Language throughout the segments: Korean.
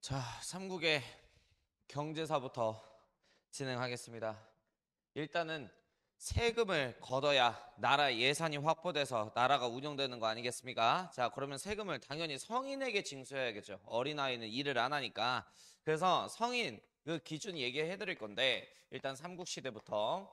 자, 삼국의 경제사부터 진행하겠습니다. 일단은 세금을 걷어야 나라 예산이 확보돼서 나라가 운영되는 거 아니겠습니까? 자, 그러면 세금을 당연히 성인에게 징수해야겠죠. 어린아이는 일을 안 하니까. 그래서 성인 그 기준 얘기해 드릴 건데 일단 삼국시대부터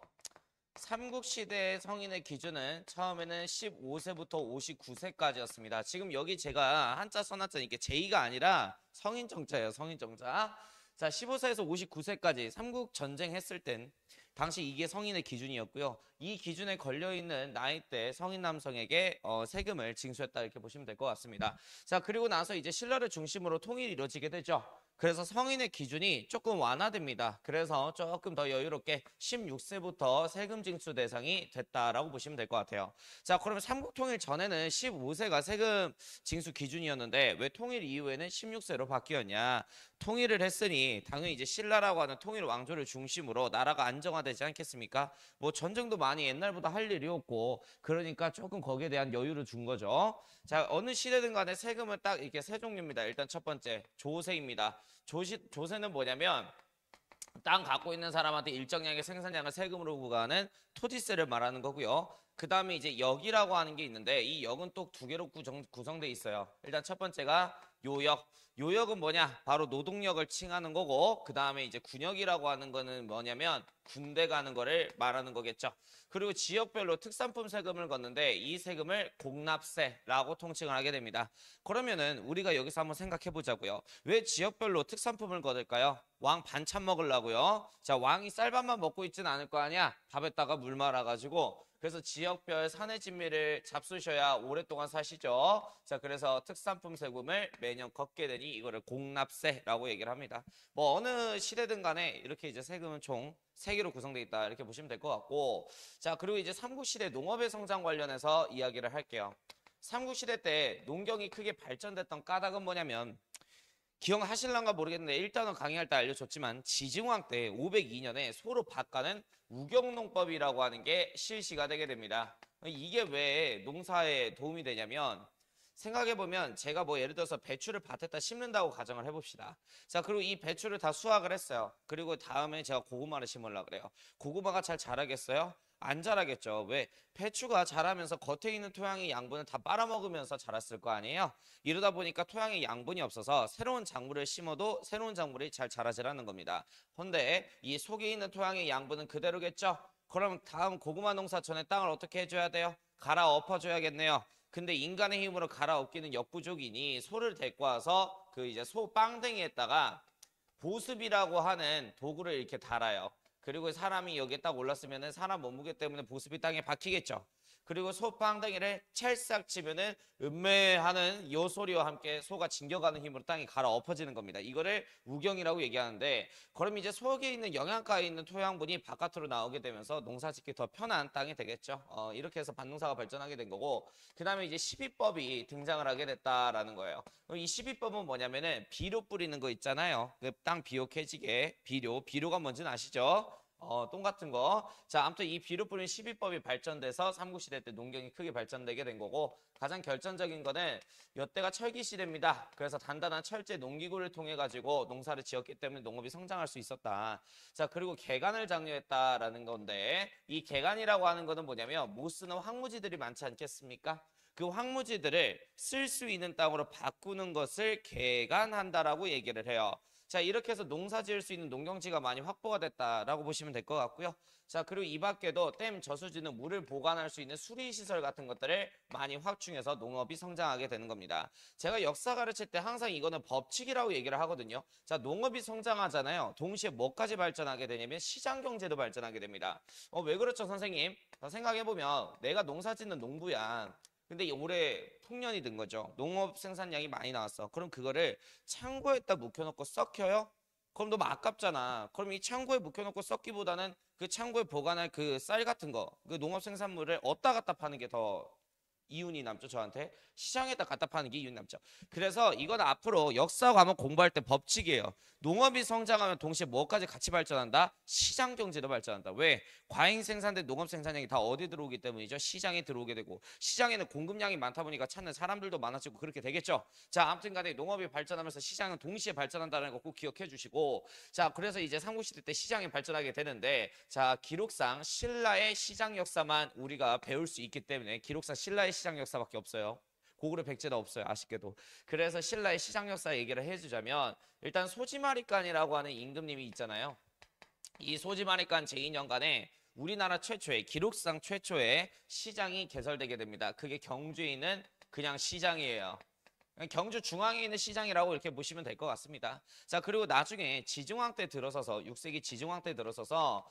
삼국시대의 성인의 기준은 처음에는 15세부터 59세까지였습니다. 지금 여기 제가 한자 써놨잖아요. 이게 제2가 아니라 성인정자예요. 성인정자. 자, 15세에서 59세까지 삼국 전쟁 했을 땐 당시 이게 성인의 기준이었고요. 이 기준에 걸려있는 나이대 성인 남성에게 세금을 징수했다 이렇게 보시면 될 것 같습니다. 자, 그리고 나서 이제 신라를 중심으로 통일이 이루어지게 되죠. 그래서 성인의 기준이 조금 완화됩니다. 그래서 조금 더 여유롭게 16세부터 세금 징수 대상이 됐다라고 보시면 될 것 같아요. 자, 그러면 삼국 통일 전에는 15세가 세금 징수 기준이었는데 왜 통일 이후에는 16세로 바뀌었냐? 통일을 했으니 당연히 이제 신라라고 하는 통일 왕조를 중심으로 나라가 안정화되지 않겠습니까? 뭐 전쟁도 많이 옛날보다 할 일이 없고 그러니까 조금 거기에 대한 여유를 준 거죠. 자, 어느 시대든 간에 세금은 딱 이렇게 세 종류입니다. 일단 첫 번째 조세입니다. 조세는 뭐냐면 땅 갖고 있는 사람한테 일정량의 생산량을 세금으로 부과하는 토지세를 말하는 거고요. 그 다음에 이제 역이라고 하는 게 있는데 이 역은 또 두 개로 구성돼 있어요. 일단 첫 번째가 요역. 요역은 뭐냐? 바로 노동력을 칭하는 거고 그 다음에 이제 군역이라고 하는 거는 뭐냐면 군대 가는 거를 말하는 거겠죠. 그리고 지역별로 특산품 세금을 걷는데 이 세금을 공납세라고 통칭을 하게 됩니다. 그러면은 우리가 여기서 한번 생각해 보자고요. 왜 지역별로 특산품을 거둘까요? 왕 반찬 먹으려고요. 자, 왕이 쌀밥만 먹고 있진 않을 거 아니야. 밥에다가 물 말아가지고. 그래서 지역별 사내 진미를 잡수셔야 오랫동안 사시죠. 자, 그래서 특산품 세금을 매년 걷게 되니 이거를 공납세라고 얘기를 합니다. 뭐 어느 시대든 간에 이렇게 이제 세금은 총 3개로 구성되어 있다 이렇게 보시면 될 것 같고, 자, 그리고 이제 삼국시대 농업의 성장 관련해서 이야기를 할게요. 삼국시대 때 농경이 크게 발전됐던 까닭은 뭐냐면 기억하실란가 모르겠는데 일단은 강의할 때 알려줬지만 지증왕 때 502년에 소로 밭가는 우경농법이라고 하는 게 실시가 되게 됩니다. 이게 왜 농사에 도움이 되냐면 생각해보면 제가 뭐 예를 들어서 배추를 밭에다 심는다고 가정을 해봅시다. 자, 그리고 이 배추를 다 수확을 했어요. 그리고 다음에 제가 고구마를 심으려고 그래요. 고구마가 잘 자라겠어요? 안 자라겠죠. 왜? 배추가 자라면서 겉에 있는 토양의 양분을 다 빨아먹으면서 자랐을 거 아니에요? 이러다 보니까 토양에 양분이 없어서 새로운 작물을 심어도 새로운 작물이 잘 자라질 않는 겁니다. 근데 이 속에 있는 토양의 양분은 그대로겠죠? 그럼 다음 고구마 농사 전에 땅을 어떻게 해줘야 돼요? 갈아 엎어줘야겠네요. 근데 인간의 힘으로 갈아엎기는 역부족이니 소를 데리고 와서 그 이제 소 빵댕이에다가 보습이라고 하는 도구를 이렇게 달아요. 그리고 사람이 여기에 딱 올랐으면은 사람 몸무게 때문에 보습이 땅에 박히겠죠. 그리고 소빵댕이를 찰싹 치면은 음매하는 요 소리와 함께 소가 징겨가는 힘으로 땅이 갈아 엎어지는 겁니다. 이거를 우경이라고 얘기하는데, 그럼 이제 속에 있는 영양가에 있는 토양분이 바깥으로 나오게 되면서 농사짓기 더 편한 땅이 되겠죠. 이렇게 해서 밭농사가 발전하게 된 거고, 그 다음에 이제 십이법이 등장을 하게 됐다라는 거예요. 그럼 이 십이법은 뭐냐면은 비료 뿌리는 거 있잖아요. 그 땅 비옥해지게 비료가 뭔지는 아시죠? 똥 같은 거. 자, 아무튼 이 비료 뿌린 십이법이 발전돼서 삼국시대 때 농경이 크게 발전되게 된 거고, 가장 결정적인 거는 이때가 철기 시대입니다. 그래서 단단한 철제 농기구를 통해 가지고 농사를 지었기 때문에 농업이 성장할 수 있었다. 자, 그리고 개간을 장려했다라는 건데, 이 개간이라고 하는 거는 뭐냐면 못 쓰는 황무지들이 많지 않겠습니까? 그 황무지들을 쓸 수 있는 땅으로 바꾸는 것을 개간한다라고 얘기를 해요. 자, 이렇게 해서 농사 지을 수 있는 농경지가 많이 확보가 됐다라고 보시면 될 것 같고요. 자, 그리고 이 밖에도 댐, 저수지는 물을 보관할 수 있는 수리시설 같은 것들을 많이 확충해서 농업이 성장하게 되는 겁니다. 제가 역사 가르칠 때 항상 이거는 법칙이라고 얘기를 하거든요. 자, 농업이 성장하잖아요. 동시에 뭐까지 발전하게 되냐면 시장 경제도 발전하게 됩니다. 왜 그렇죠, 선생님? 생각해보면 내가 농사 짓는 농부야. 근데 올해 풍년이 든 거죠. 농업 생산량이 많이 나왔어. 그럼 그거를 창고에다 묵혀놓고 썩혀요? 그럼 너무 아깝잖아. 그럼 이 창고에 묵혀놓고 썩기보다는 그 창고에 보관할 그 쌀 같은 거, 그 농업 생산물을 어디다 갖다 파는 게 더 이윤이 남죠. 저한테 시장에다 갖다 파는 게 이윤이 남죠. 그래서 이건 앞으로 역사 과목 공부할 때 법칙이에요. 농업이 성장하면 동시에 뭐까지 같이 발전한다? 시장 경제도 발전한다. 왜? 과잉 생산된 농업 생산량이 다 어디 들어오기 때문이죠? 시장에 들어오게 되고 시장에는 공급량이 많다 보니까 찾는 사람들도 많아지고 그렇게 되겠죠. 자, 아무튼 간에 농업이 발전하면서 시장은 동시에 발전한다는 거 꼭 기억해 주시고 자, 그래서 이제 삼국시대 때 시장이 발전하게 되는데 자, 기록상 신라의 시장 역사만 우리가 배울 수 있기 때문에 기록상 신라의 시장 역사밖에 없어요. 고구려 백제도 없어요. 아쉽게도. 그래서 신라의 시장 역사 얘기를 해주자면 일단 소지마리간이라고 하는 임금님이 있잖아요. 이 소지마리간 제2년간에 우리나라 최초의 기록상 최초의 시장이 개설되게 됩니다. 그게 경주에 있는 그냥 시장이에요. 경주 중앙에 있는 시장이라고 이렇게 보시면 될 것 같습니다. 자, 그리고 나중에 지중왕 때 들어서서 6세기 지중왕 때 들어서서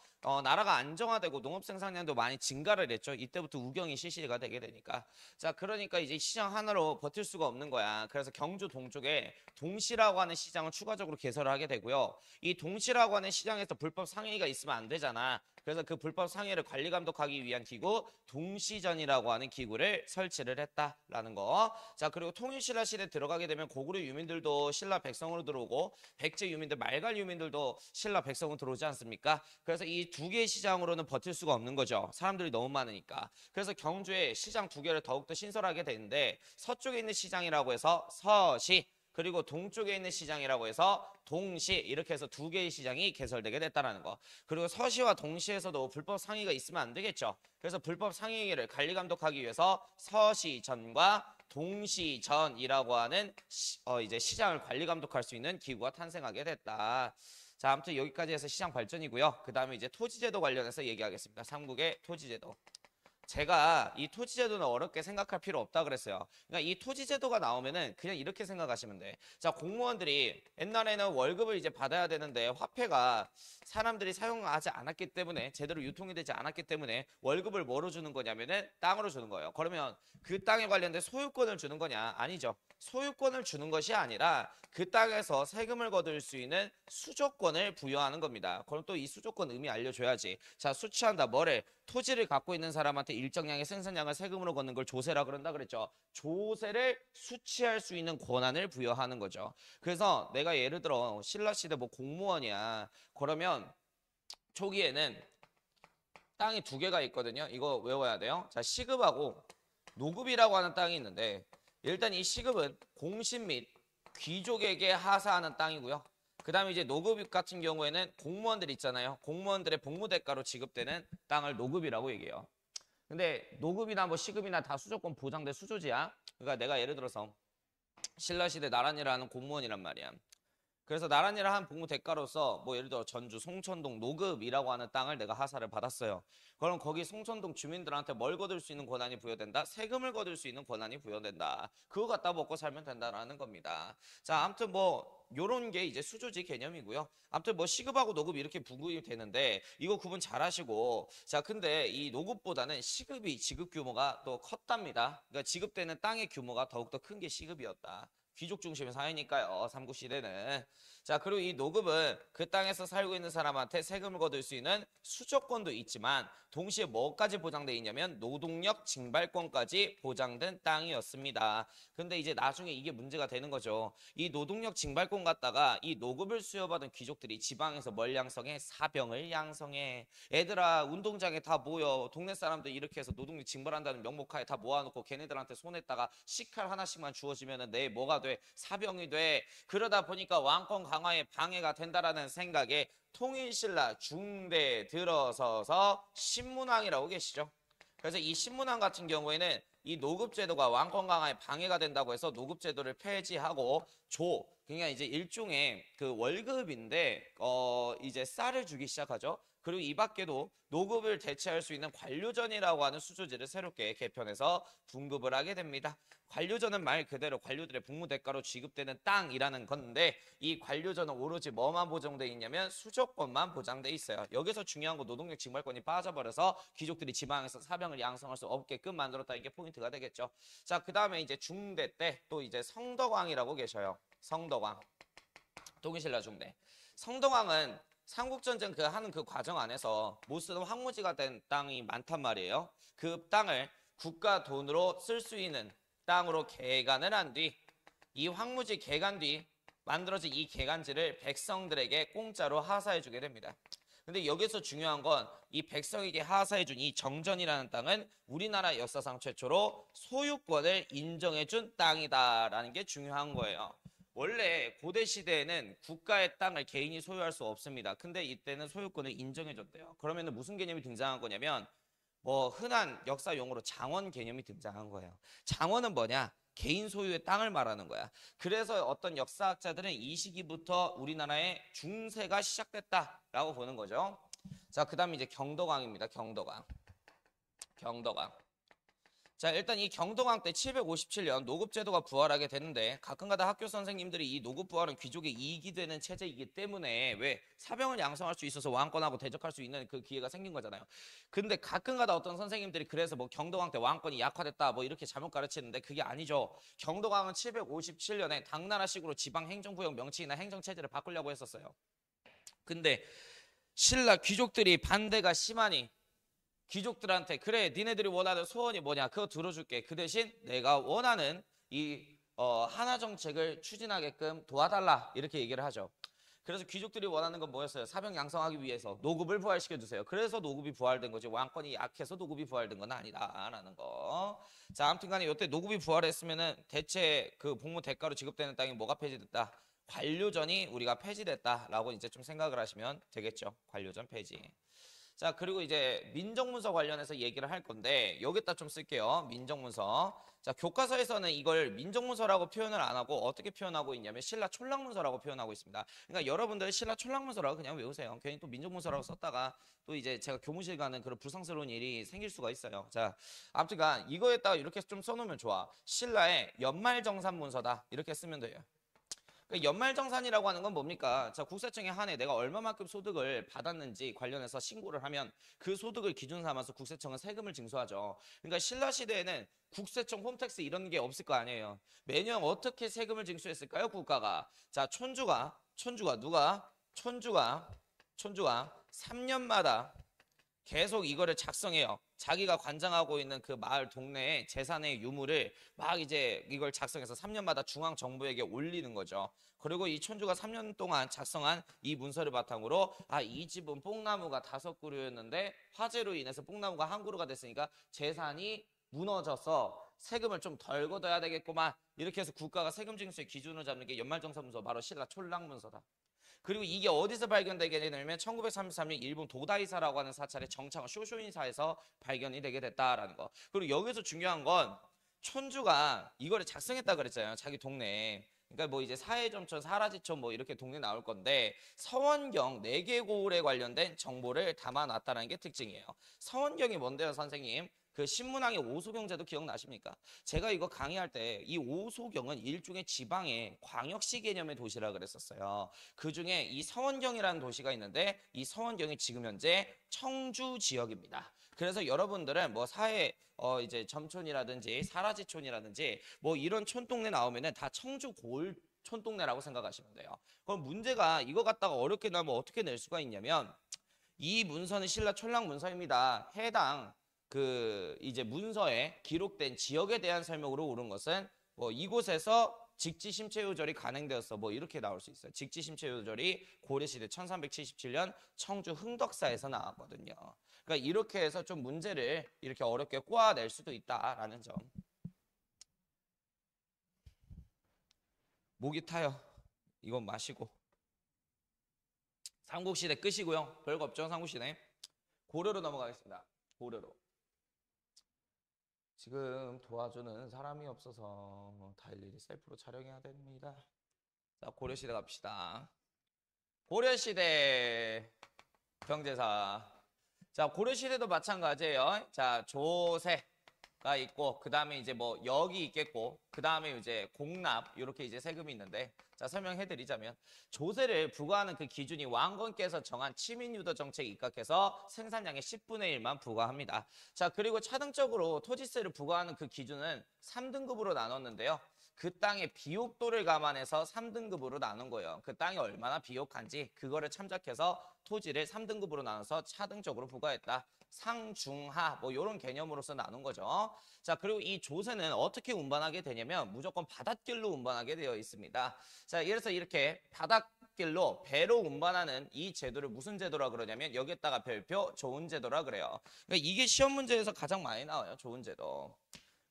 나라가 안정화되고 농업 생산량도 많이 증가를 했죠. 이때부터 우경이 실시가 되게 되니까. 자, 그러니까 이제 시장 하나로 버틸 수가 없는 거야. 그래서 경주 동쪽에 동시라고 하는 시장을 추가적으로 개설을 하게 되고요. 이 동시라고 하는 시장에서 불법 상해가 있으면 안 되잖아. 그래서 그 불법 상해를 관리 감독하기 위한 기구 동시전이라고 하는 기구를 설치를 했다라는 거. 자, 그리고 통일신라 시대 들어가게 되면 고구려 유민들도 신라 백성으로 들어오고 백제 유민들, 말갈 유민들도 신라 백성으로 들어오지 않습니까? 그래서 이 두 개의 시장으로는 버틸 수가 없는 거죠. 사람들이 너무 많으니까. 그래서 경주에 시장 두 개를 더욱더 신설하게 되는데 서쪽에 있는 시장이라고 해서 서시 그리고 동쪽에 있는 시장이라고 해서 동시 이렇게 해서 두 개의 시장이 개설되게 됐다는 거. 그리고 서시와 동시에서도 불법 상해가 있으면 안 되겠죠. 그래서 불법 상해를 관리 감독하기 위해서 서시전과 동시전이라고 하는 이제 시장을 관리 감독할 수 있는 기구가 탄생하게 됐다. 자, 아무튼 여기까지 해서 시장 발전이고요. 그 다음에 이제 토지제도 관련해서 얘기하겠습니다. 삼국의 토지제도. 제가 이 토지제도는 어렵게 생각할 필요 없다 그랬어요. 그러니까 이 토지제도가 나오면은 그냥 이렇게 생각하시면 돼. 자, 공무원들이 옛날에는 월급을 이제 받아야 되는데 화폐가 사람들이 사용하지 않았기 때문에 제대로 유통이 되지 않았기 때문에 월급을 뭐로 주는 거냐면은 땅으로 주는 거예요. 그러면 그 땅에 관련된 소유권을 주는 거냐? 아니죠. 소유권을 주는 것이 아니라 그 땅에서 세금을 거둘 수 있는 수조권을 부여하는 겁니다. 그럼 또 이 수조권 의미 알려줘야지. 자, 수취한다. 뭐래? 토지를 갖고 있는 사람한테 일정량의 생산량을 세금으로 걷는 걸 조세라 그런다 그랬죠. 조세를 수취할 수 있는 권한을 부여하는 거죠. 그래서 내가 예를 들어 신라시대 뭐 공무원이야. 그러면 초기에는 땅이 두 개가 있거든요. 이거 외워야 돼요. 자, 시급하고 노급이라고 하는 땅이 있는데 일단 이 시급은 공신 및 귀족에게 하사하는 땅이고요. 그 다음에 이제 노급 같은 경우에는 공무원들 있잖아요. 공무원들의 복무대가로 지급되는 땅을 노급이라고 얘기해요. 근데 노급이나 뭐 시급이나 다 수조권 보장된 수조지야. 그러니까 내가 예를 들어서 신라시대 나란이라 하는 공무원이란 말이야. 그래서 나란히를 한 복무 대가로서 뭐 예를 들어 전주 송천동 노급이라고 하는 땅을 내가 하사를 받았어요. 그럼 거기 송천동 주민들한테 뭘 거둘 수 있는 권한이 부여된다? 세금을 거둘 수 있는 권한이 부여된다. 그거 갖다 먹고 살면 된다라는 겁니다. 자, 아무튼 뭐 요런 게 이제 수조지 개념이고요. 아무튼 뭐 시급하고 노급 이렇게 분급이 되는데 이거 구분 잘 하시고 자, 근데 이 노급보다는 시급이 지급 규모가 또 컸답니다. 그러니까 지급되는 땅의 규모가 더욱더 큰 게 시급이었다. 귀족 중심의 사회니까요. 삼국시대는. 자, 그리고 이 노급은 그 땅에서 살고 있는 사람한테 세금을 거둘 수 있는 수조권도 있지만 동시에 뭐까지 보장돼 있냐면 노동력 징발권까지 보장된 땅이었습니다. 근데 이제 나중에 이게 문제가 되는 거죠. 이 노동력 징발권 갖다가 이 노급을 수여받은 귀족들이 지방에서 뭘 양성해? 사병을 양성해. 애들아 운동장에 다 모여. 동네 사람들 이렇게 해서 노동력 징발한다는 명목하에 다 모아놓고 걔네들한테 손에다가 식칼 하나씩만 주어지면 내 뭐가 돼? 사병이 돼. 그러다 보니까 왕권 강화에 방해가 된다라는 생각에 통일신라 중대에 들어서서 신문왕이라고 계시죠. 그래서 이 신문왕 같은 경우에는 이 노급제도가 왕권 강화에 방해가 된다고 해서 노급제도를 폐지하고 그러니까 이제 일종의 그 월급인데 이제 쌀을 주기 시작하죠. 그리고 이 밖에도 노급을 대체할 수 있는 관료전이라고 하는 수조지를 새롭게 개편해서 분급을 하게 됩니다. 관료전은 말 그대로 관료들의 복무 대가로 지급되는 땅이라는 건데 이 관료전은 오로지 뭐만 보장돼 있냐면 수조권만 보장돼 있어요. 여기서 중요한 거 노동력 징발권이 빠져버려서 귀족들이 지방에서 사병을 양성할 수 없게끔 만들었다. 이게 포인트가 되겠죠. 자, 그 다음에 이제 중대 때 또 이제 성덕왕이라고 계셔요. 성덕왕. 통일신라 중대. 성덕왕은 삼국전쟁 하는 그 과정 안에서 못 쓰던 황무지가 된 땅이 많단 말이에요. 그 땅을 국가 돈으로 쓸 수 있는 땅으로 개간을 한 뒤 이 황무지 개간 뒤 만들어진 이 개간지를 백성들에게 공짜로 하사해 주게 됩니다. 근데 여기서 중요한 건 이 백성에게 하사해 준 이 정전이라는 땅은 우리나라 역사상 최초로 소유권을 인정해 준 땅이다라는 게 중요한 거예요. 원래 고대 시대에는 국가의 땅을 개인이 소유할 수 없습니다. 근데 이때는 소유권을 인정해 줬대요. 그러면 무슨 개념이 등장한 거냐면 뭐 흔한 역사 용어로 장원 개념이 등장한 거예요. 장원은 뭐냐? 개인 소유의 땅을 말하는 거야. 그래서 어떤 역사학자들은 이 시기부터 우리나라의 중세가 시작됐다라고 보는 거죠. 자, 그다음에 이제 경덕왕입니다. 경덕왕. 자, 일단 이 경덕왕 때 757년 노급제도가 부활하게 되는데 가끔가다 학교 선생님들이 이 노급 부활은 귀족의 이익이 되는 체제이기 때문에 왜 사병을 양성할 수 있어서 왕권하고 대적할 수 있는 그 기회가 생긴 거잖아요. 근데 가끔가다 어떤 선생님들이 그래서 뭐 경덕왕 때 왕권이 약화됐다 뭐 이렇게 잘못 가르치는데 그게 아니죠. 경덕왕은 757년에 당나라식으로 지방 행정구역 명칭이나 행정체제를 바꾸려고 했었어요. 근데 신라 귀족들이 반대가 심하니 귀족들한테 그래 니네들이 원하는 소원이 뭐냐 그거 들어줄게. 그 대신 내가 원하는 이 하나 정책을 추진하게끔 도와달라 이렇게 얘기를 하죠. 그래서 귀족들이 원하는 건 뭐였어요? 사병 양성하기 위해서 노급을 부활시켜 주세요. 그래서 노급이 부활된 거지 왕권이 약해서 노급이 부활된 건 아니다라는 거. 자, 아무튼간에 이때 노급이 부활했으면은 대체 그 복무 대가로 지급되는 땅이 뭐가 폐지됐다? 관료전이 우리가 폐지됐다라고 이제 좀 생각을 하시면 되겠죠. 관료전 폐지. 자, 그리고 이제 민정문서 관련해서 얘기를 할 건데 여기다 좀 쓸게요. 민정문서. 자, 교과서에서는 이걸 민정문서라고 표현을 안 하고 어떻게 표현하고 있냐면 신라 촌락문서라고 표현하고 있습니다. 그러니까 여러분들 신라 촌락문서라고 그냥 외우세요. 괜히 또 민정문서라고 썼다가 또 이제 제가 교무실 가는 그런 불상스러운 일이 생길 수가 있어요. 자, 아무튼간 이거에다가 이렇게 좀 써놓으면 좋아. 신라의 연말정산문서다 이렇게 쓰면 돼요. 연말정산이라고 하는 건 뭡니까? 자, 국세청에 한 해 내가 얼마만큼 소득을 받았는지 관련해서 신고를 하면 그 소득을 기준 삼아서 국세청은 세금을 징수하죠. 그러니까 신라 시대에는 국세청 홈택스 이런 게 없을 거 아니에요. 매년 어떻게 세금을 징수했을까요? 국가가. 자, 촌주가 3년마다 계속 이거를 작성해요. 자기가 관장하고 있는 그 마을 동네의 재산의 유무를 막 이제 이걸 작성해서 3년마다 중앙 정부에게 올리는 거죠. 그리고 이 촌주가 3년 동안 작성한 이 문서를 바탕으로 이 집은 뽕나무가 5그루였는데 화재로 인해서 뽕나무가 1그루가 됐으니까 재산이 무너져서 세금을 좀 덜 걷어야 되겠구만. 이렇게 해서 국가가 세금 징수의 기준을 잡는 게 연말정산문서 바로 신라 촌락문서다. 그리고 이게 어디서 발견되게 되냐면 1933년 일본 도다이사라고 하는 사찰의 정착한 쇼쇼인사에서 발견이 되게 됐다라는 거. 그리고 여기서 중요한 건 촌주가 이거를 작성했다 그랬잖아요. 자기 동네에. 그러니까 뭐 이제 사해점촌, 사라지촌 뭐 이렇게 동네 나올 건데 서원경 4개골에 관련된 정보를 담아놨다는 게 특징이에요. 서원경이 뭔데요, 선생님? 그 신문왕의 오소경제도 기억나십니까? 제가 이거 강의할 때 이 오소경은 일종의 지방의 광역시 개념의 도시라 그랬었어요. 그 중에 이 서원경이라는 도시가 있는데 이 서원경이 지금 현재 청주 지역입니다. 그래서 여러분들은 뭐 사해 이제 점촌이라든지 사라지촌이라든지 뭐 이런 촌동네 나오면은 다 청주 고을 촌동네라고 생각하시면 돼요. 그럼 문제가 이거 갖다가 어렵게 나면 어떻게 낼 수가 있냐면 이 문서는 신라 촌락 문서입니다. 해당 그 이제 문서에 기록된 지역에 대한 설명으로 옳은 것은 뭐 이곳에서 직지심체요절이 간행되었어 뭐 이렇게 나올 수 있어요. 직지심체요절이 고려시대 1377년 청주 흥덕사에서 나왔거든요. 그러니까 이렇게 해서 좀 문제를 이렇게 어렵게 꼬아낼 수도 있다라는 점. 목이 타요. 이건 마시고. 삼국시대 끝이고요. 별거 없죠, 삼국시대. 고려로 넘어가겠습니다. 고려로. 지금 도와주는 사람이 없어서 다 일일이 셀프로 촬영해야 됩니다. 자, 고려시대 갑시다. 고려시대 경제사. 자, 고려시대도 마찬가지예요. 자, 조세가 있고 그 다음에 이제 뭐 역이 있겠고 그 다음에 이제 공납 이렇게 이제 세금이 있는데 자, 설명해드리자면 조세를 부과하는 그 기준이 왕건께서 정한 치민유도 정책에 입각해서 생산량의 10분의 1만 부과합니다. 자, 그리고 차등적으로 토지세를 부과하는 그 기준은 3등급으로 나눴는데요. 그 땅의 비옥도를 감안해서 3등급으로 나눈 거예요. 그 땅이 얼마나 비옥한지 그거를 참작해서 토지를 3등급으로 나눠서 차등적으로 부과했다. 상중하 뭐 이런 개념으로서 나눈 거죠. 자, 그리고 이 조세는 어떻게 운반하게 되냐면 무조건 바닷길로 운반하게 되어 있습니다. 자, 그래서 이렇게 바닷길로 배로 운반하는 이 제도를 무슨 제도라 그러냐면 여기에다가 별표 좋은 제도라 그래요. 그러니까 이게 시험 문제에서 가장 많이 나와요. 좋은 제도.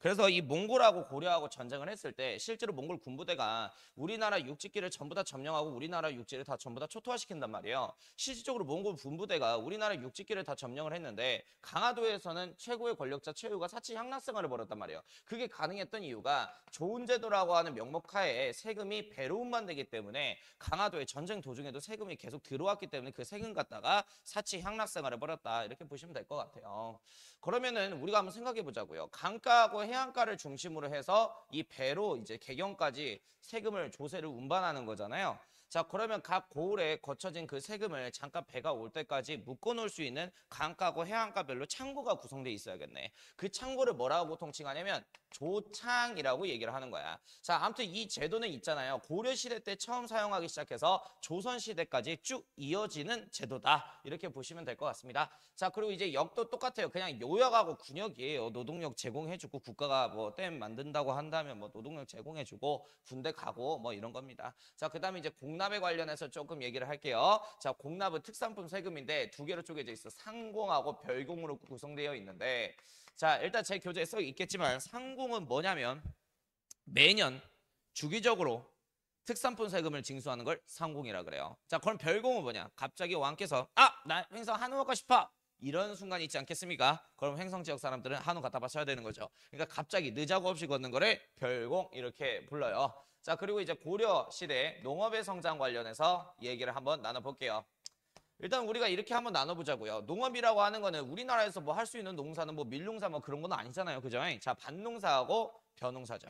그래서 이 몽골하고 고려하고 전쟁을 했을 때 실제로 몽골 군부대가 우리나라 육지기를 전부 다 점령하고 우리나라 육지를 다 전부 다 초토화시킨단 말이에요. 실질적으로 몽골 군부대가 우리나라 육지기를 다 점령을 했는데 강화도에서는 최고의 권력자 최후가 사치 향락생활을 벌였단 말이에요. 그게 가능했던 이유가 좋은 제도라고 하는 명목하에 세금이 배로 운반되기 때문에 강화도의 전쟁 도중에도 세금이 계속 들어왔기 때문에 그 세금 갖다가 사치 향락생활을 벌였다. 이렇게 보시면 될 것 같아요. 그러면은 우리가 한번 생각해 보자고요. 강가하고 해안가를 중심으로 해서 이 배로 이제 개경까지 세금을 조세를 운반하는 거잖아요. 자, 그러면 각 고을에 거쳐진 그 세금을 잠깐 배가 올 때까지 묶어 놓을 수 있는 강가고 해안가별로 창고가 구성돼 있어야겠네. 그 창고를 뭐라고 통칭하냐면 조창이라고 얘기를 하는 거야. 자, 아무튼 이 제도는 있잖아요. 고려시대 때 처음 사용하기 시작해서 조선시대까지 쭉 이어지는 제도다. 이렇게 보시면 될 것 같습니다. 자, 그리고 이제 역도 똑같아요. 그냥 요역하고 군역이에요. 노동력 제공해주고 국가가 뭐 댐 만든다고 한다면 뭐 노동력 제공해주고 군대 가고 뭐 이런 겁니다. 자, 그 다음에 이제 공납에 관련해서 조금 얘기를 할게요. 자, 공납은 특산품 세금인데 두 개로 쪼개져 있어. 상공하고 별공으로 구성되어 있는데 자, 일단 제 교재에 써 있겠지만 상공은 뭐냐면 매년 주기적으로 특산품 세금을 징수하는 걸 상공이라 그래요. 자, 그럼 별공은 뭐냐? 갑자기 왕께서 나 횡성 한우 먹고 싶어. 이런 순간이 있지 않겠습니까? 그럼 횡성 지역 사람들은 한우 갖다 바쳐야 되는 거죠. 그러니까 갑자기 늦자고 없이 걷는 거를 별공 이렇게 불러요. 자, 그리고 이제 고려 시대 농업의 성장 관련해서 얘기를 한번 나눠볼게요. 일단 우리가 이렇게 한번 나눠보자고요. 농업이라고 하는 거는 우리나라에서 뭐 할 수 있는 농사는 뭐 밀농사 뭐 그런 건 아니잖아요. 그죠? 자, 밭농사하고 벼농사죠.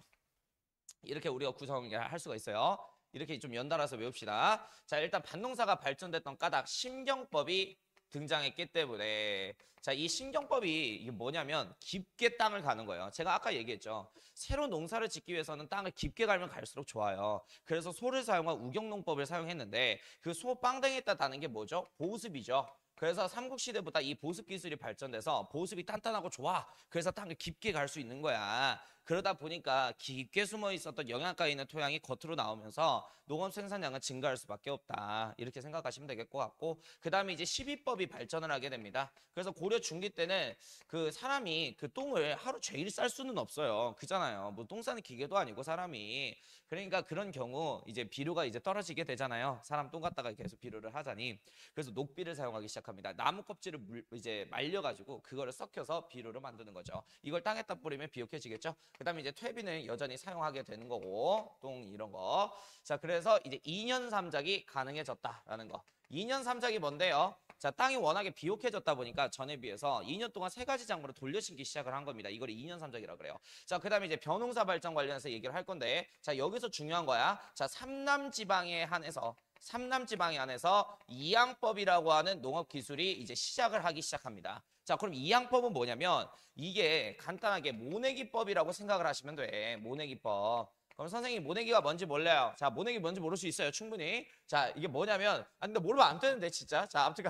이렇게 우리가 구성할 수가 있어요. 이렇게 좀 연달아서 외웁시다. 자, 일단 밭농사가 발전됐던 까닭 심경법이 등장했기 때문에 자, 이 심경법이 이게 뭐냐면 깊게 땅을 가는 거예요. 제가 아까 얘기했죠. 새로 농사를 짓기 위해서는 땅을 깊게 갈면 갈수록 좋아요. 그래서 소를 사용한 우경농법을 사용했는데 그 소 빵댕이에다 다는 게 뭐죠? 보습이죠. 그래서 삼국시대보다 이 보습 기술이 발전돼서 보습이 단단하고 좋아. 그래서 땅을 깊게 갈 수 있는 거야. 그러다 보니까 깊게 숨어 있었던 영양가에 있는 토양이 겉으로 나오면서 농업 생산량은 증가할 수밖에 없다. 이렇게 생각하시면 될 것 같고 그 다음에 이제 시비법이 발전을 하게 됩니다. 그래서 고려 중기 때는 그 사람이 그 똥을 하루 종일 쌀 수는 없어요. 그잖아요. 뭐 똥 싸는 기계도 아니고 사람이. 그러니까 그런 경우 이제 비료가 이제 떨어지게 되잖아요. 사람 똥 갖다가 계속 비료를 하자니. 그래서 녹비를 사용하기 시작합니다. 나무 껍질을 이제 말려가지고 그거를 썩혀서 비료를 만드는 거죠. 이걸 땅에다 뿌리면 비옥해지겠죠. 그 다음에 이제 퇴비는 여전히 사용하게 되는 거고 똥 이런 거. 자, 그래서 이제 2년 삼작이 가능해졌다라는 거. 2년 삼작이 뭔데요? 자, 땅이 워낙에 비옥해졌다 보니까 전에 비해서 2년 동안 세 가지 작물을 돌려심기 시작을 한 겁니다. 이걸 2년 삼작이라고 그래요. 자, 그 다음에 이제 벼농사 발전 관련해서 얘기를 할 건데 자, 여기서 중요한 거야. 자, 삼남지방에 한해서 이양법이라고 하는 농업 기술이 이제 시작을 하기 시작합니다. 자, 그럼 이양법은 뭐냐면 이게 간단하게 모내기법이라고 생각을 하시면 돼. 모내기법. 그럼 선생님 모내기가 뭔지 몰라요. 자, 모내기 뭔지 모를 수 있어요. 충분히. 자, 이게 뭐냐면 근데 모르면 안 되는데 진짜. 자, 아무튼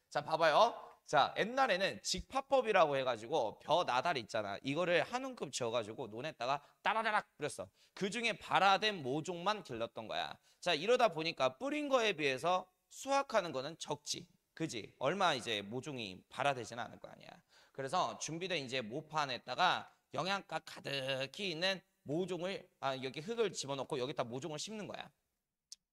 자, 봐봐요. 자, 옛날에는 직파법이라고 해가지고 벼 나다리 있잖아. 이거를 한 움큼 지어가지고 논에다가 따라라락 뿌렸어. 그 중에 발화된 모종만 길렀던 거야. 자, 이러다 보니까 뿌린 거에 비해서 수확하는 거는 적지. 그지? 얼마 이제 모종이 발화되지는 않을 거 아니야. 그래서 준비된 이제 모판에다가 영양가 가득히 있는 모종을 여기 흙을 집어넣고 여기다 모종을 심는 거야.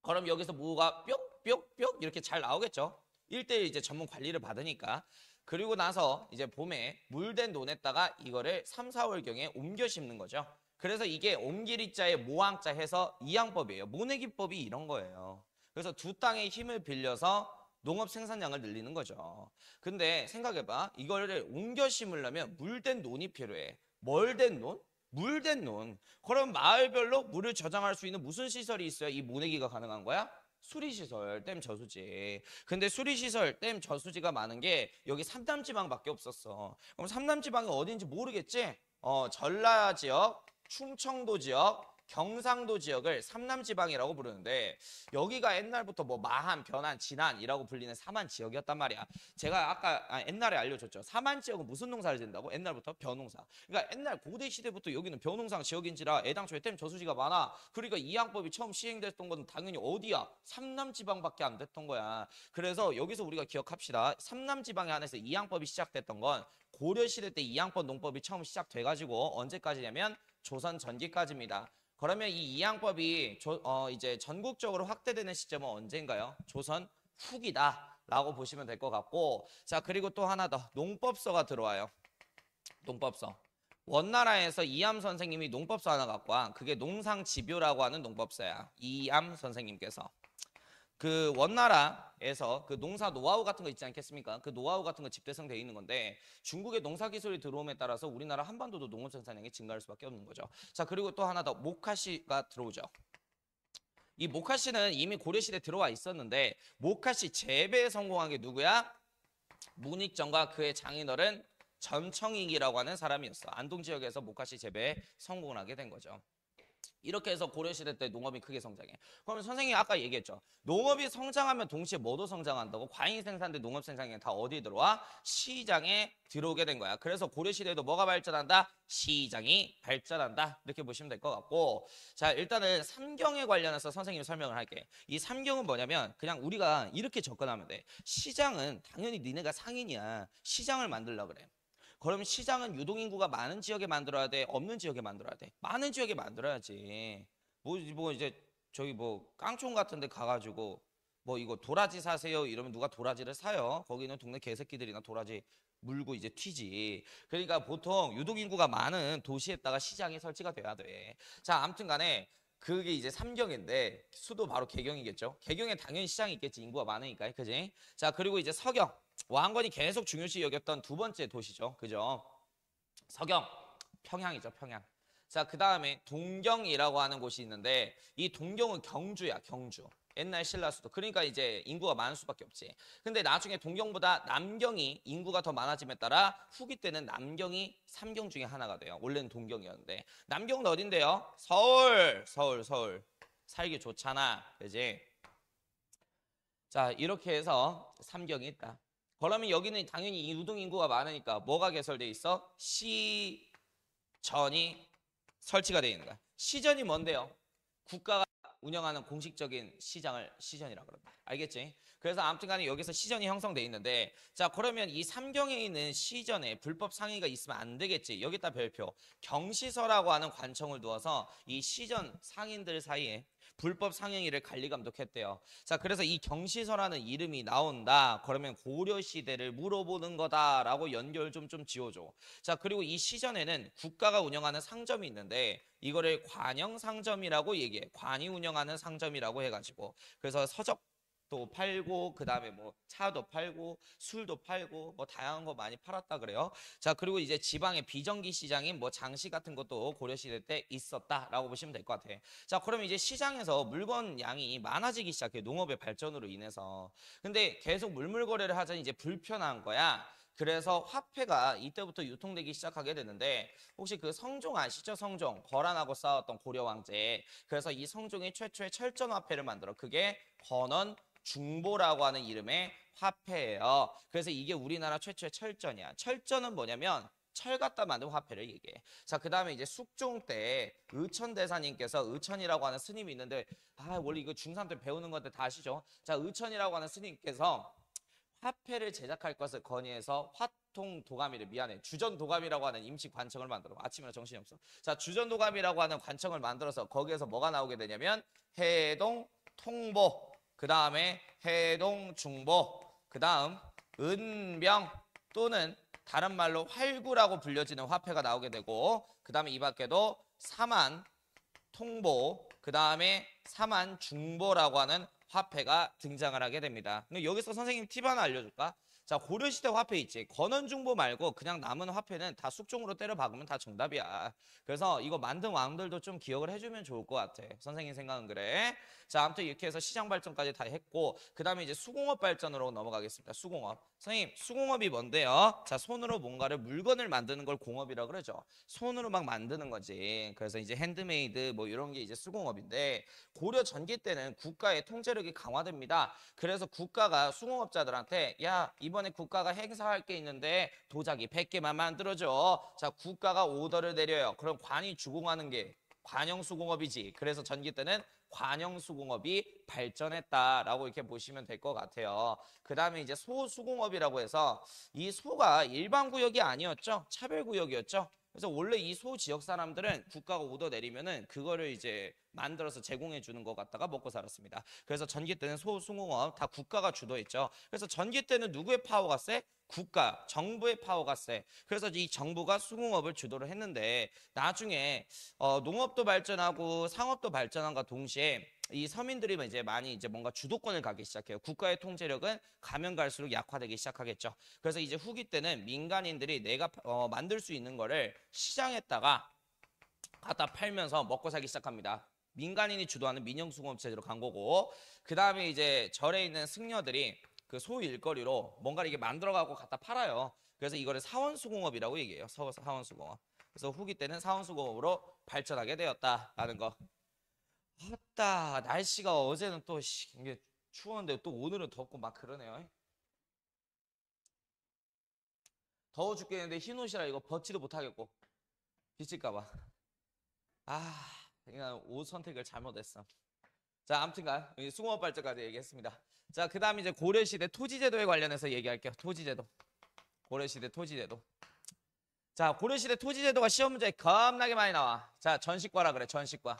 그럼 여기서 모가 뿅뿅뿅 이렇게 잘 나오겠죠. 1대1 이제 전문 관리를 받으니까. 그리고 나서 이제 봄에 물된 논에다가 이거를 3, 4월경에 옮겨 심는 거죠. 그래서 이게 옮기리자에 모항자 해서 이양법이에요. 모내기법이 이런 거예요. 그래서 두 땅의 힘을 빌려서 농업 생산량을 늘리는 거죠. 근데 생각해봐. 이거를 옮겨 심으려면 물된 논이 필요해. 멀된 논? 물된 논. 그럼 마을별로 물을 저장할 수 있는 무슨 시설이 있어야 이 모내기가 가능한 거야? 수리시설, 댐 저수지. 근데 수리시설, 댐 저수지가 많은 게 여기 삼남지방밖에 없었어. 그럼 삼남지방이 어딘지 모르겠지? 전라 지역, 충청도 지역, 경상도 지역을 삼남지방이라고 부르는데 여기가 옛날부터 뭐 마한, 변한, 진안이라고 불리는 사만 지역이었단 말이야. 제가 아까 옛날에 알려줬죠. 사만 지역은 무슨 농사를 짓는다고? 옛날부터 벼농사. 그러니까 옛날 고대 시대부터 여기는 벼농사 지역인지라 애당초에 댐 저수지가 많아. 그러니까 이 양법이 처음 시행됐던 건 당연히 어디야? 삼남지방밖에 안 됐던 거야. 그래서 여기서 우리가 기억합시다. 삼남지방에 한해서 이 양법이 시작됐던 건 고려시대 때 이양법 농법이 처음 시작돼가지고 언제까지냐면 조선 전기까지입니다. 그러면 이 이양법이 이제 전국적으로 확대되는 시점은 언제인가요? 조선 후기다라고 보시면 될 것 같고, 자 그리고 또 하나 더 농법서가 들어와요. 농법서. 원나라에서 이암 선생님이 농법서 하나 갖고 와. 그게 농상집요라고 하는 농법서야. 이암 선생님께서. 그 원나라에서 그 농사 노하우 같은 거 있지 않겠습니까? 그 노하우 같은 거 집대성되어 있는 건데 중국의 농사 기술이 들어옴에 따라서 우리나라 한반도도 농업 생산량이 증가할 수밖에 없는 거죠. 자 그리고 또 하나 더 모카시가 들어오죠. 이 모카시는 이미 고려시대에 들어와 있었는데 모카시 재배에 성공한 게 누구야? 문익점과 그의 장인어른 전청익이라고 하는 사람이었어. 안동 지역에서 모카시 재배에 성공을 하게 된 거죠. 이렇게 해서 고려시대 때 농업이 크게 성장해. 그러면 선생님이 아까 얘기했죠. 농업이 성장하면 동시에 뭐도 성장한다고? 과잉 생산대 농업 생산이 다 어디에 들어와? 시장에 들어오게 된 거야. 그래서 고려시대에도 뭐가 발전한다? 시장이 발전한다. 이렇게 보시면 될 것 같고, 자 일단은 삼경에 관련해서 선생님이 설명을 할게. 이 삼경은 뭐냐면 그냥 우리가 이렇게 접근하면 돼. 시장은 당연히 니네가 상인이야. 시장을 만들려고 그래. 그럼 시장은 유동인구가 많은 지역에 만들어야 돼? 없는 지역에 만들어야 돼? 많은 지역에 만들어야지. 뭐 이제 저기 뭐 깡총 같은 데 가가지고 뭐 이거 도라지 사세요 이러면 누가 도라지를 사요? 거기는 동네 개새끼들이나 도라지 물고 이제 튀지. 그러니까 보통 유동인구가 많은 도시에다가 시장이 설치가 돼야 돼. 자 아무튼 간에 그게 이제 삼경인데 수도 바로 개경이겠죠. 개경에 당연히 시장이 있겠지. 인구가 많으니까. 그지? 자 그리고 이제 서경. 왕건이 계속 중요시 여겼던 두 번째 도시죠. 그죠? 서경, 평양이죠. 평양. 자, 그 다음에 동경이라고 하는 곳이 있는데 이 동경은 경주야. 경주. 옛날 신라 수도. 그러니까 이제 인구가 많을 수밖에 없지. 근데 나중에 동경보다 남경이 인구가 더 많아짐에 따라 후기 때는 남경이 삼경 중에 하나가 돼요. 원래는 동경이었는데. 남경은 어딘데요? 서울. 서울. 살기 좋잖아. 그지? 자, 이렇게 해서 삼경이 있다. 그러면 여기는 당연히 유동인구가 많으니까 뭐가 개설돼 있어? 시전이 설치가 되어 있는 거야. 시전이 뭔데요? 국가가 운영하는 공식적인 시장을 시전이라고 그럽니다. 알겠지? 그래서 아무튼 간에 여기서 시전이 형성돼 있는데 자 그러면 이 삼경에 있는 시전에 불법 상의가 있으면 안 되겠지. 여기다 별표 경시서라고 하는 관청을 두어서 이 시전 상인들 사이에 불법 상행위를 관리 감독했대요. 자 그래서 이 경시서라는 이름이 나온다. 그러면 고려시대를 물어보는 거다라고 연결 좀 지어줘. 자 그리고 이 시전에는 국가가 운영하는 상점이 있는데 이거를 관영상점이라고 얘기해. 관이 운영하는 상점이라고 해가지고 그래서 서적도 팔고 그 다음에 뭐 차도 팔고 술도 팔고 뭐 다양한 거 많이 팔았다 그래요. 자 그리고 이제 지방의 비정기 시장인 뭐 장시 같은 것도 고려시대 때 있었다라고 보시면 될 것 같아. 자 그러면 이제 시장에서 물건 양이 많아지기 시작해. 농업의 발전으로 인해서. 근데 계속 물물거래를 하자니 이제 불편한 거야. 그래서 화폐가 이때부터 유통되기 시작하게 되는데 혹시 그 성종 아시죠? 성종 거란하고 싸웠던 고려 왕제. 그래서 이 성종이 최초의 철전 화폐를 만들어. 그게 건원 중보라고 하는 이름의 화폐예요. 그래서 이게 우리나라 최초의 철전이야. 철전은 뭐냐면 철 갖다 만든 화폐를 얘기해. 자, 그 다음에 이제 숙종 때 의천대사님께서 의천이라고 하는 스님이 있는데 원래 이거 중3 때 배우는 건데 다 아시죠? 자, 의천이라고 하는 스님께서 화폐를 제작할 것을 건의해서 화통도가미를 주전도가미라고 하는 임시 관청을 만들어. 아침이라 정신이 없어. 자, 주전도가미라고 하는 관청을 만들어서 거기에서 뭐가 나오게 되냐면 해동 통보, 그 다음에 해동 중보, 그 다음 은병 또는 다른 말로 활구라고 불려지는 화폐가 나오게 되고 그 다음에 이 밖에도 사만 통보, 그 다음에 사만 중보라고 하는 화폐가 등장을 하게 됩니다. 근데 여기서 선생님 팁 하나 알려줄까? 자, 고려시대 화폐 있지. 권원중보 말고 그냥 남은 화폐는 다 숙종으로 때려 박으면 다 정답이야. 그래서 이거 만든 왕들도 좀 기억을 해주면 좋을 것 같아. 선생님 생각은 그래. 자, 아무튼 이렇게 해서 시장 발전까지 다 했고, 그 다음에 이제 수공업 발전으로 넘어가겠습니다. 수공업. 선생님, 수공업이 뭔데요? 자, 손으로 뭔가를 물건을 만드는 걸 공업이라고 그러죠. 손으로 막 만드는 거지. 그래서 이제 핸드메이드 뭐 이런 게 이제 수공업인데, 고려 전기 때는 국가의 통제력이 강화됩니다. 그래서 국가가 수공업자들한테 야, 이번에 국가가 행사할 게 있는데 도자기 100개만 만들어줘. 자, 국가가 오더를 내려요. 그럼 관이 주공하는 게 관영수공업이지. 그래서 전기 때는 관영수공업이 발전했다라고 이렇게 보시면 될 것 같아요. 그 다음에 이제 소수공업이라고 해서 이 소가 일반 구역이 아니었죠. 차별 구역이었죠. 그래서 원래 이 소 지역 사람들은 국가가 오더 내리면은 그거를 이제 만들어서 제공해 주는 것 갖다가 먹고 살았습니다. 그래서 전기 때는 소수공업 다 국가가 주도했죠. 그래서 전기 때는 누구의 파워가 세? 국가, 정부의 파워가 세. 그래서 이 정부가 수공업을 주도를 했는데 나중에 농업도 발전하고 상업도 발전한과 동시에 이 서민들이 이제 많이 이제 뭔가 주도권을 갖기 시작해요. 국가의 통제력은 가면 갈수록 약화되기 시작하겠죠. 그래서 이제 후기 때는 민간인들이 내가 만들 수 있는 거를 시장에다가 갖다 팔면서 먹고 살기 시작합니다. 민간인이 주도하는 민영수공업 체제로 간 거고, 그 다음에 이제 절에 있는 승려들이 그 소일거리로 뭔가를 이게 만들어가고 갖다 팔아요. 그래서 이거를 사원수공업이라고 얘기해요. 사원수공업. 그래서 후기 때는 사원수공업으로 발전하게 되었다라는 거. 아따, 날씨가 어제는 또 이게 추웠는데 또 오늘은 덥고 막 그러네요. 더워 죽겠는데 흰 옷이라 이거 벗지도 못하겠고 비칠까봐. 아, 그냥 옷 선택을 잘못했어. 자, 아무튼간 수공업 발전까지 얘기했습니다. 자, 그 다음 이제 고려시대 토지제도에 관련해서 얘기할게요. 토지제도. 고려시대 토지제도. 자, 고려시대 토지제도가 시험 문제에 겁나게 많이 나와. 자, 전시과라 그래, 전시과.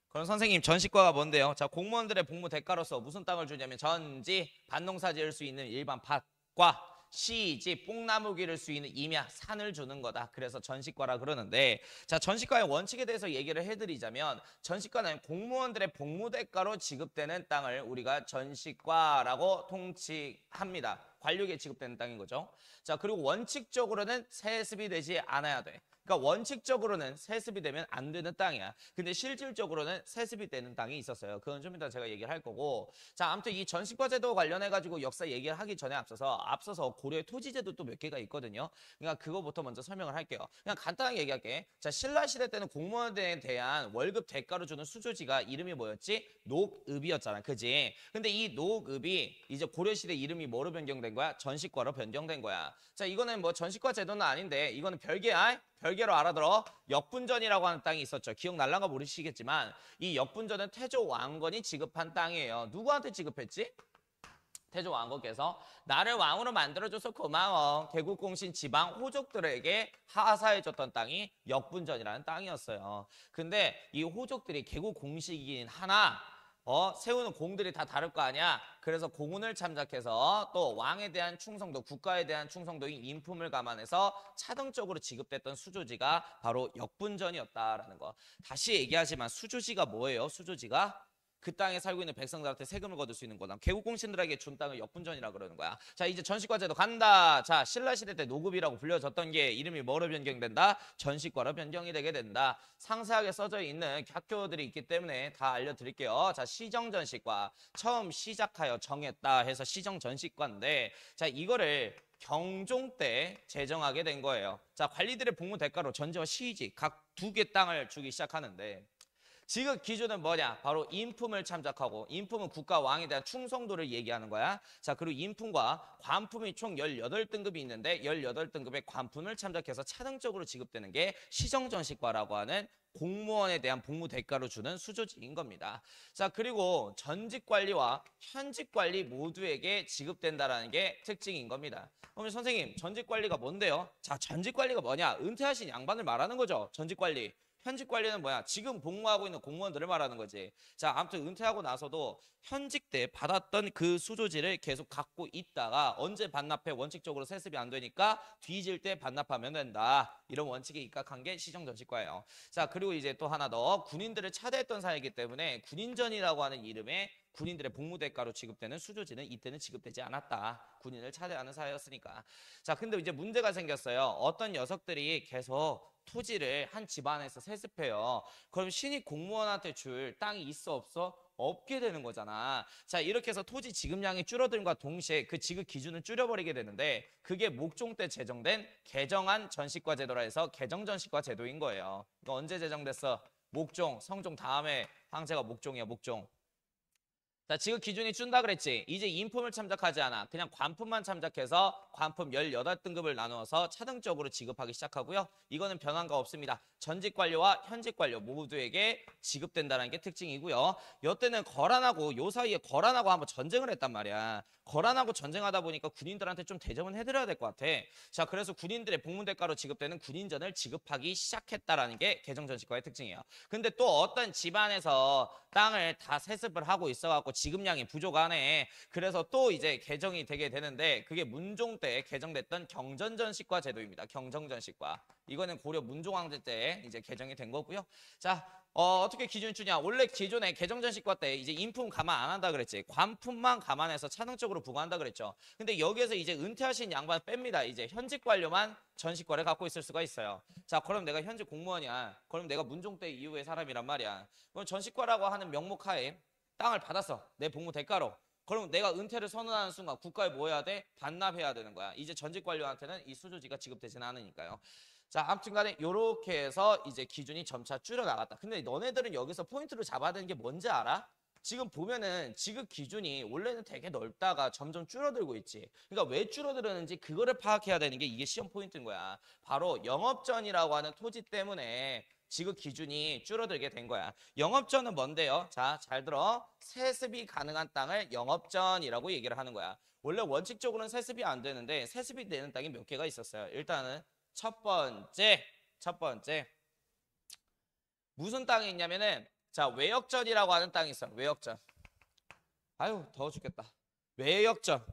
그럼 선생님, 전시과가 뭔데요? 자, 공무원들의 복무 대가로서 무슨 땅을 주냐면 전지, 밭농사 지을 수 있는 일반 밭과 시지, 뽕나무 기를 수 있는 임야, 산을 주는 거다. 그래서 전시과라 그러는데, 자, 전시과의 원칙에 대해서 얘기를 해드리자면, 전시과는 공무원들의 복무 대가로 지급되는 땅을 우리가 전시과라고 통칭합니다. 관료에게 지급되는 땅인 거죠. 자, 그리고 원칙적으로는 세습이 되지 않아야 돼. 그러니까 원칙적으로는 세습이 되면 안 되는 땅이야. 근데 실질적으로는 세습이 되는 땅이 있었어요. 그건 좀 이따 제가 얘기를 할 거고. 자, 아무튼 이 전시과제도 관련해가지고 역사 얘기를 하기 전에 앞서서 고려의 토지제도 또 몇 개가 있거든요. 그러니까 그거부터 먼저 설명을 할게요. 그냥 간단하게 얘기할게. 자, 신라시대 때는 공무원에 대한 월급 대가로 주는 수조지가 이름이 뭐였지? 녹읍이었잖아. 그지? 근데 이 녹읍이 이제 고려시대 이름이 뭐로 변경된 거야? 전시과로 변경된 거야. 자, 이거는 뭐 전시과 제도는 아닌데 이거는 별개야. 별개로 알아들어. 역분전이라고 하는 땅이 있었죠. 기억날란가 모르시겠지만 이 역분전은 태조 왕건이 지급한 땅이에요. 누구한테 지급했지? 태조 왕건께서 나를 왕으로 만들어줘서 고마워. 개국공신 지방 호족들에게 하사해줬던 땅이 역분전이라는 땅이었어요. 근데 이 호족들이 개국공식이긴 하나 세우는 공들이 다 다를 거 아니야. 그래서 공운을 참작해서 또 왕에 대한 충성도, 국가에 대한 충성도인 인품을 감안해서 차등적으로 지급됐던 수조지가 바로 역분전이었다라는 거. 다시 얘기하지만 수조지가 뭐예요? 수조지가? 그 땅에 살고 있는 백성들한테 세금을 거둘 수 있는 거다. 개국공신들에게 준 땅을 역분전이라 그러는 거야. 자, 이제 전시과제도 간다. 자, 신라시대 때 노급이라고 불려졌던 게 이름이 뭐로 변경된다? 전시과로 변경이 되게 된다. 상세하게 써져 있는 학교들이 있기 때문에 다 알려드릴게요. 자, 시정전시과. 처음 시작하여 정했다 해서 시정전시과인데, 자, 이거를 경종 때 제정하게 된 거예요. 자, 관리들의 복무 대가로 전지와 시지 각 2개 땅을 주기 시작하는데, 지금 기준은 뭐냐? 바로 인품을 참작하고, 인품은 국가 왕에 대한 충성도를 얘기하는 거야. 자, 그리고 인품과 관품이 총 18등급이 있는데 18등급의 관품을 참작해서 차등적으로 지급되는 게 시정전시과라고 하는 공무원에 대한 복무 대가로 주는 수조지인 겁니다. 자, 그리고 전직관리와 현직관리 모두에게 지급된다라는 게 특징인 겁니다. 그러면 선생님, 전직관리가 뭔데요? 자, 전직관리가 뭐냐? 은퇴하신 양반을 말하는 거죠. 전직관리. 현직 관리는 뭐야? 지금 복무하고 있는 공무원들을 말하는 거지. 자, 아무튼 은퇴하고 나서도 현직 때 받았던 그 수조지를 계속 갖고 있다가 언제 반납해? 원칙적으로 세습이 안 되니까 뒤질 때 반납하면 된다. 이런 원칙에 입각한 게 시정전시과예요. 자, 그리고 이제 또 하나 더 군인들을 차대했던 사이이기 때문에 군인전이라고 하는 이름의 군인들의 복무 대가로 지급되는 수조지는 이때는 지급되지 않았다. 군인을 차지하는 사회였으니까. 자, 근데 이제 문제가 생겼어요. 어떤 녀석들이 계속 토지를 한 집안에서 세습해요. 그럼 신입 공무원한테 줄 땅이 있어 없어? 없게 되는 거잖아. 자, 이렇게 해서 토지 지급량이 줄어들과 동시에 그 지급 기준을 줄여버리게 되는데 그게 목종 때 제정된 개정한 전시과 제도라 해서 개정전시과 제도인 거예요. 이거 언제 제정됐어? 목종, 성종 다음에 황제가 목종이야, 목종. 자, 지급 기준이 준다 그랬지. 이제 인품을 참작하지 않아. 그냥 관품만 참작해서 관품 18등급을 나누어서 차등적으로 지급하기 시작하고요. 이거는 변화가 없습니다. 전직 관료와 현직 관료 모두에게 지급된다는 게 특징이고요. 이때는 거란하고 요 사이에 거란하고 한번 전쟁을 했단 말이야. 거란하고 전쟁하다 보니까 군인들한테 좀 대접은 해드려야 될 것 같아. 자, 그래서 군인들의 복무 대가로 지급되는 군인전을 지급하기 시작했다라는 게 개정전시과의 특징이에요. 근데 또 어떤 집안에서 땅을 다 세습을 하고 있어갖고 지급량이 부족하네. 그래서 또 이제 개정이 되게 되는데 그게 문종 때 개정됐던 경전전시과 제도입니다. 경정전시과. 이거는 고려 문종왕제 때 이제 개정이 된 거고요. 자, 어떻게 기준 주냐? 원래 기존에 개정전시과 때 이제 인품 감안 안 한다 그랬지. 관품만 감안해서 차등적으로 부과한다 그랬죠. 근데 여기에서 이제 은퇴하신 양반 뺍니다. 이제 현직 관료만 전시과를 갖고 있을 수가 있어요. 자, 그럼 내가 현직 공무원이야. 그럼 내가 문종 때 이후의 사람이란 말이야. 그럼 전시과라고 하는 명목하에 땅을 받았어. 내 복무 대가로. 그럼 내가 은퇴를 선언하는 순간 국가에 뭐 해야 돼? 반납해야 되는 거야. 이제 전직 관료한테는 이 수조지가 지급되지는 않으니까요. 자, 아무튼 간에 요렇게 해서 이제 기준이 점차 줄여나갔다. 근데 너네들은 여기서 포인트로 잡아야 되는 게 뭔지 알아? 지금 보면은 지급 기준이 원래는 되게 넓다가 점점 줄어들고 있지. 그러니까 왜 줄어드는지 그거를 파악해야 되는 게 이게 시험 포인트인 거야. 바로 영업전이라고 하는 토지 때문에 지급 기준이 줄어들게 된 거야. 영업전은 뭔데요? 자, 잘 들어. 세습이 가능한 땅을 영업전이라고 얘기를 하는 거야. 원래 원칙적으로는 세습이 안 되는데 세습이 되는 땅이 몇 개가 있었어요. 일단은 첫 번째 무슨 땅이 있냐면은 자, 외역전이라고 하는 땅이 있어. 외역전. 아유, 더워 죽겠다. 외역전.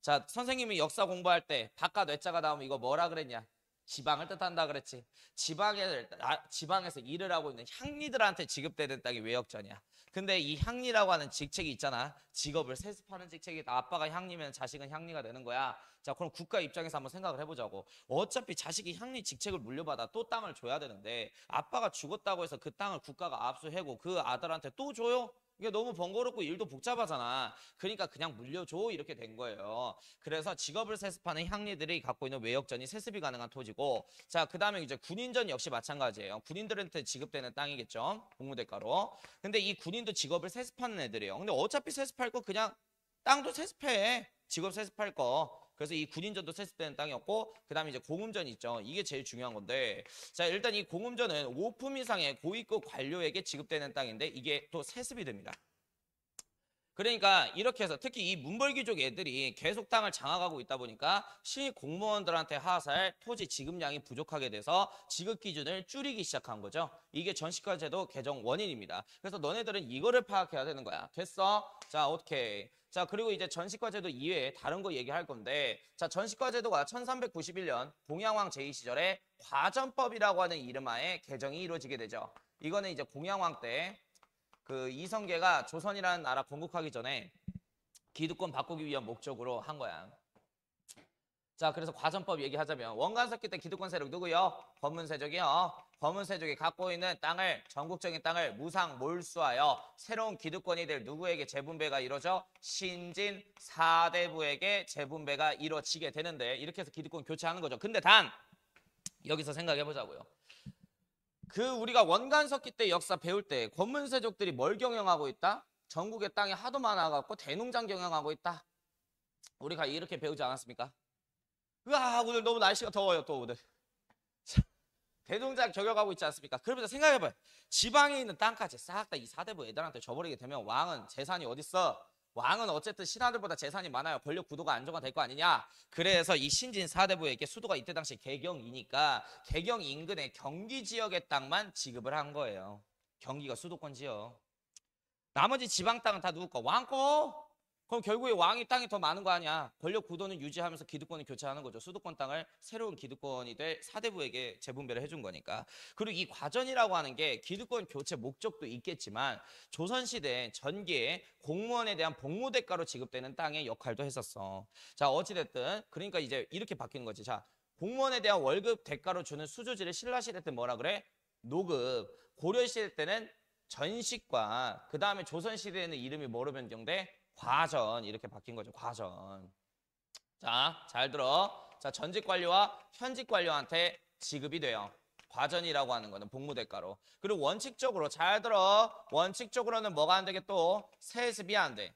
자, 선생님이 역사 공부할 때 바깥 외자가 나오면 이거 뭐라 그랬냐? 지방을 뜻한다 그랬지. 지방에서 일을 하고 있는 향리들한테 지급되는 땅이 외역전이야. 근데 이 향리라고 하는 직책이 있잖아. 직업을 세습하는 직책이다. 아빠가 향리면 자식은 향리가 되는 거야. 자, 그럼 국가 입장에서 한번 생각을 해보자고. 어차피 자식이 향리 직책을 물려받아 또 땅을 줘야 되는데 아빠가 죽었다고 해서 그 땅을 국가가 압수하고 그 아들한테 또 줘요? 이게 너무 번거롭고 일도 복잡하잖아. 그러니까 그냥 물려줘 이렇게 된 거예요. 그래서 직업을 세습하는 향리들이 갖고 있는 외역전이 세습이 가능한 토지고, 자, 그 다음에 이제 군인전 역시 마찬가지예요. 군인들한테 지급되는 땅이겠죠. 복무대가로. 근데 이 군인도 직업을 세습하는 애들이에요. 근데 어차피 세습할 거 그냥 땅도 세습해. 직업 세습할 거. 그래서 이 군인전도 세습되는 땅이었고, 그 다음에 이제 공음전이 있죠. 이게 제일 중요한 건데, 자, 일단 이 공음전은 5품 이상의 고위급 관료에게 지급되는 땅인데 이게 또 세습이 됩니다. 그러니까 이렇게 해서 특히 이 문벌귀족 애들이 계속 땅을 장악하고 있다 보니까 시립 공무원들한테 하사할 토지 지급량이 부족하게 돼서 지급 기준을 줄이기 시작한 거죠. 이게 전시과제도 개정 원인입니다. 그래서 너네들은 이거를 파악해야 되는 거야. 됐어? 자, 오케이. 자, 그리고 이제 전시과제도 이외에 다른 거 얘기할 건데, 자, 전시과제도가 1391년 공양왕 제2 시절에 과전법이라고 하는 이름하에 개정이 이루어지게 되죠. 이거는 이제 공양왕 때 그 이성계가 조선이라는 나라 건국하기 전에 기득권 바꾸기 위한 목적으로 한 거야. 자, 그래서 과전법 얘기하자면 원간석기 때 기득권 세력 누구요? 권문세족이요. 권문세족이 갖고 있는 땅을, 전국적인 땅을 무상 몰수하여 새로운 기득권이 될 누구에게 재분배가 이루어져? 신진 4대부에게 재분배가 이루어지게 되는데, 이렇게 해서 기득권 교체하는 거죠. 근데 단 여기서 생각해 보자고요. 그 우리가 원간석기 때 역사 배울 때 권문세족들이 뭘 경영하고 있다? 전국의 땅이 하도 많아갖고 대농장 경영하고 있다. 우리가 이렇게 배우지 않았습니까? 으아, 오늘 너무 날씨가 더워요. 또 오늘 대농장 경영하고 있지 않습니까? 그러면서 생각해봐요. 지방에 있는 땅까지 싹 다 이 4대부 애들한테 줘버리게 되면 왕은 재산이 어딨어? 왕은 어쨌든 신하들보다 재산이 많아요. 권력 구도가 안정화될 거 아니냐. 그래서 이 신진 4대부에게 수도가 이때 당시 개경이니까 개경 인근의 경기 지역의 땅만 지급을 한 거예요. 경기가 수도권 지역. 나머지 지방 땅은 다 누구 거? 왕 거. 그럼 결국에 왕이 땅이 더 많은 거 아니야. 권력 구도는 유지하면서 기득권을 교체하는 거죠. 수도권 땅을 새로운 기득권이 될 사대부에게 재분배를 해준 거니까. 그리고 이 과전이라고 하는 게 기득권 교체 목적도 있겠지만 조선시대 전기에 공무원에 대한 복무 대가로 지급되는 땅의 역할도 했었어. 자, 어찌됐든 그러니까 이제 이렇게 바뀌는 거지. 자, 공무원에 대한 월급 대가로 주는 수조지를 신라시대 때 뭐라 그래? 노급. 고려시대 때는 전식과 그 다음에 조선시대에는 이름이 뭐로 변경돼? 과전. 이렇게 바뀐 거죠. 과전. 자, 잘 들어. 자, 전직 관료와 현직 관료한테 지급이 돼요. 과전이라고 하는 거는 복무대가로. 그리고 원칙적으로 잘 들어. 원칙적으로는 뭐가 안 되게 또 세습이 안 돼.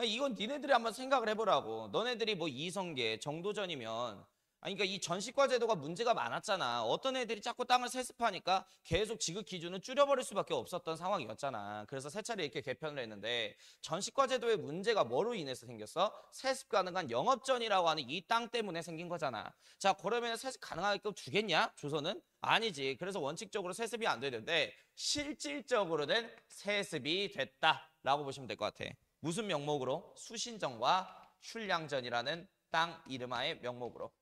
이건 니네들이 한번 생각을 해보라고. 너네들이 뭐 이성계 정도전이면 아니, 그러니까 이 전시과 제도가 문제가 많았잖아. 어떤 애들이 자꾸 땅을 세습하니까 계속 지급 기준을 줄여버릴 수밖에 없었던 상황이었잖아. 그래서 세 차례 이렇게 개편을 했는데 전시과 제도의 문제가 뭐로 인해서 생겼어? 세습 가능한 영업전이라고 하는 이 땅 때문에 생긴 거잖아. 자, 그러면 세습 가능하게끔 주겠냐? 조선은? 아니지. 그래서 원칙적으로 세습이 안 되는데 실질적으로는 세습이 됐다라고 보시면 될 것 같아. 무슨 명목으로? 수신전과 슐량전이라는 땅 이름하의 명목으로.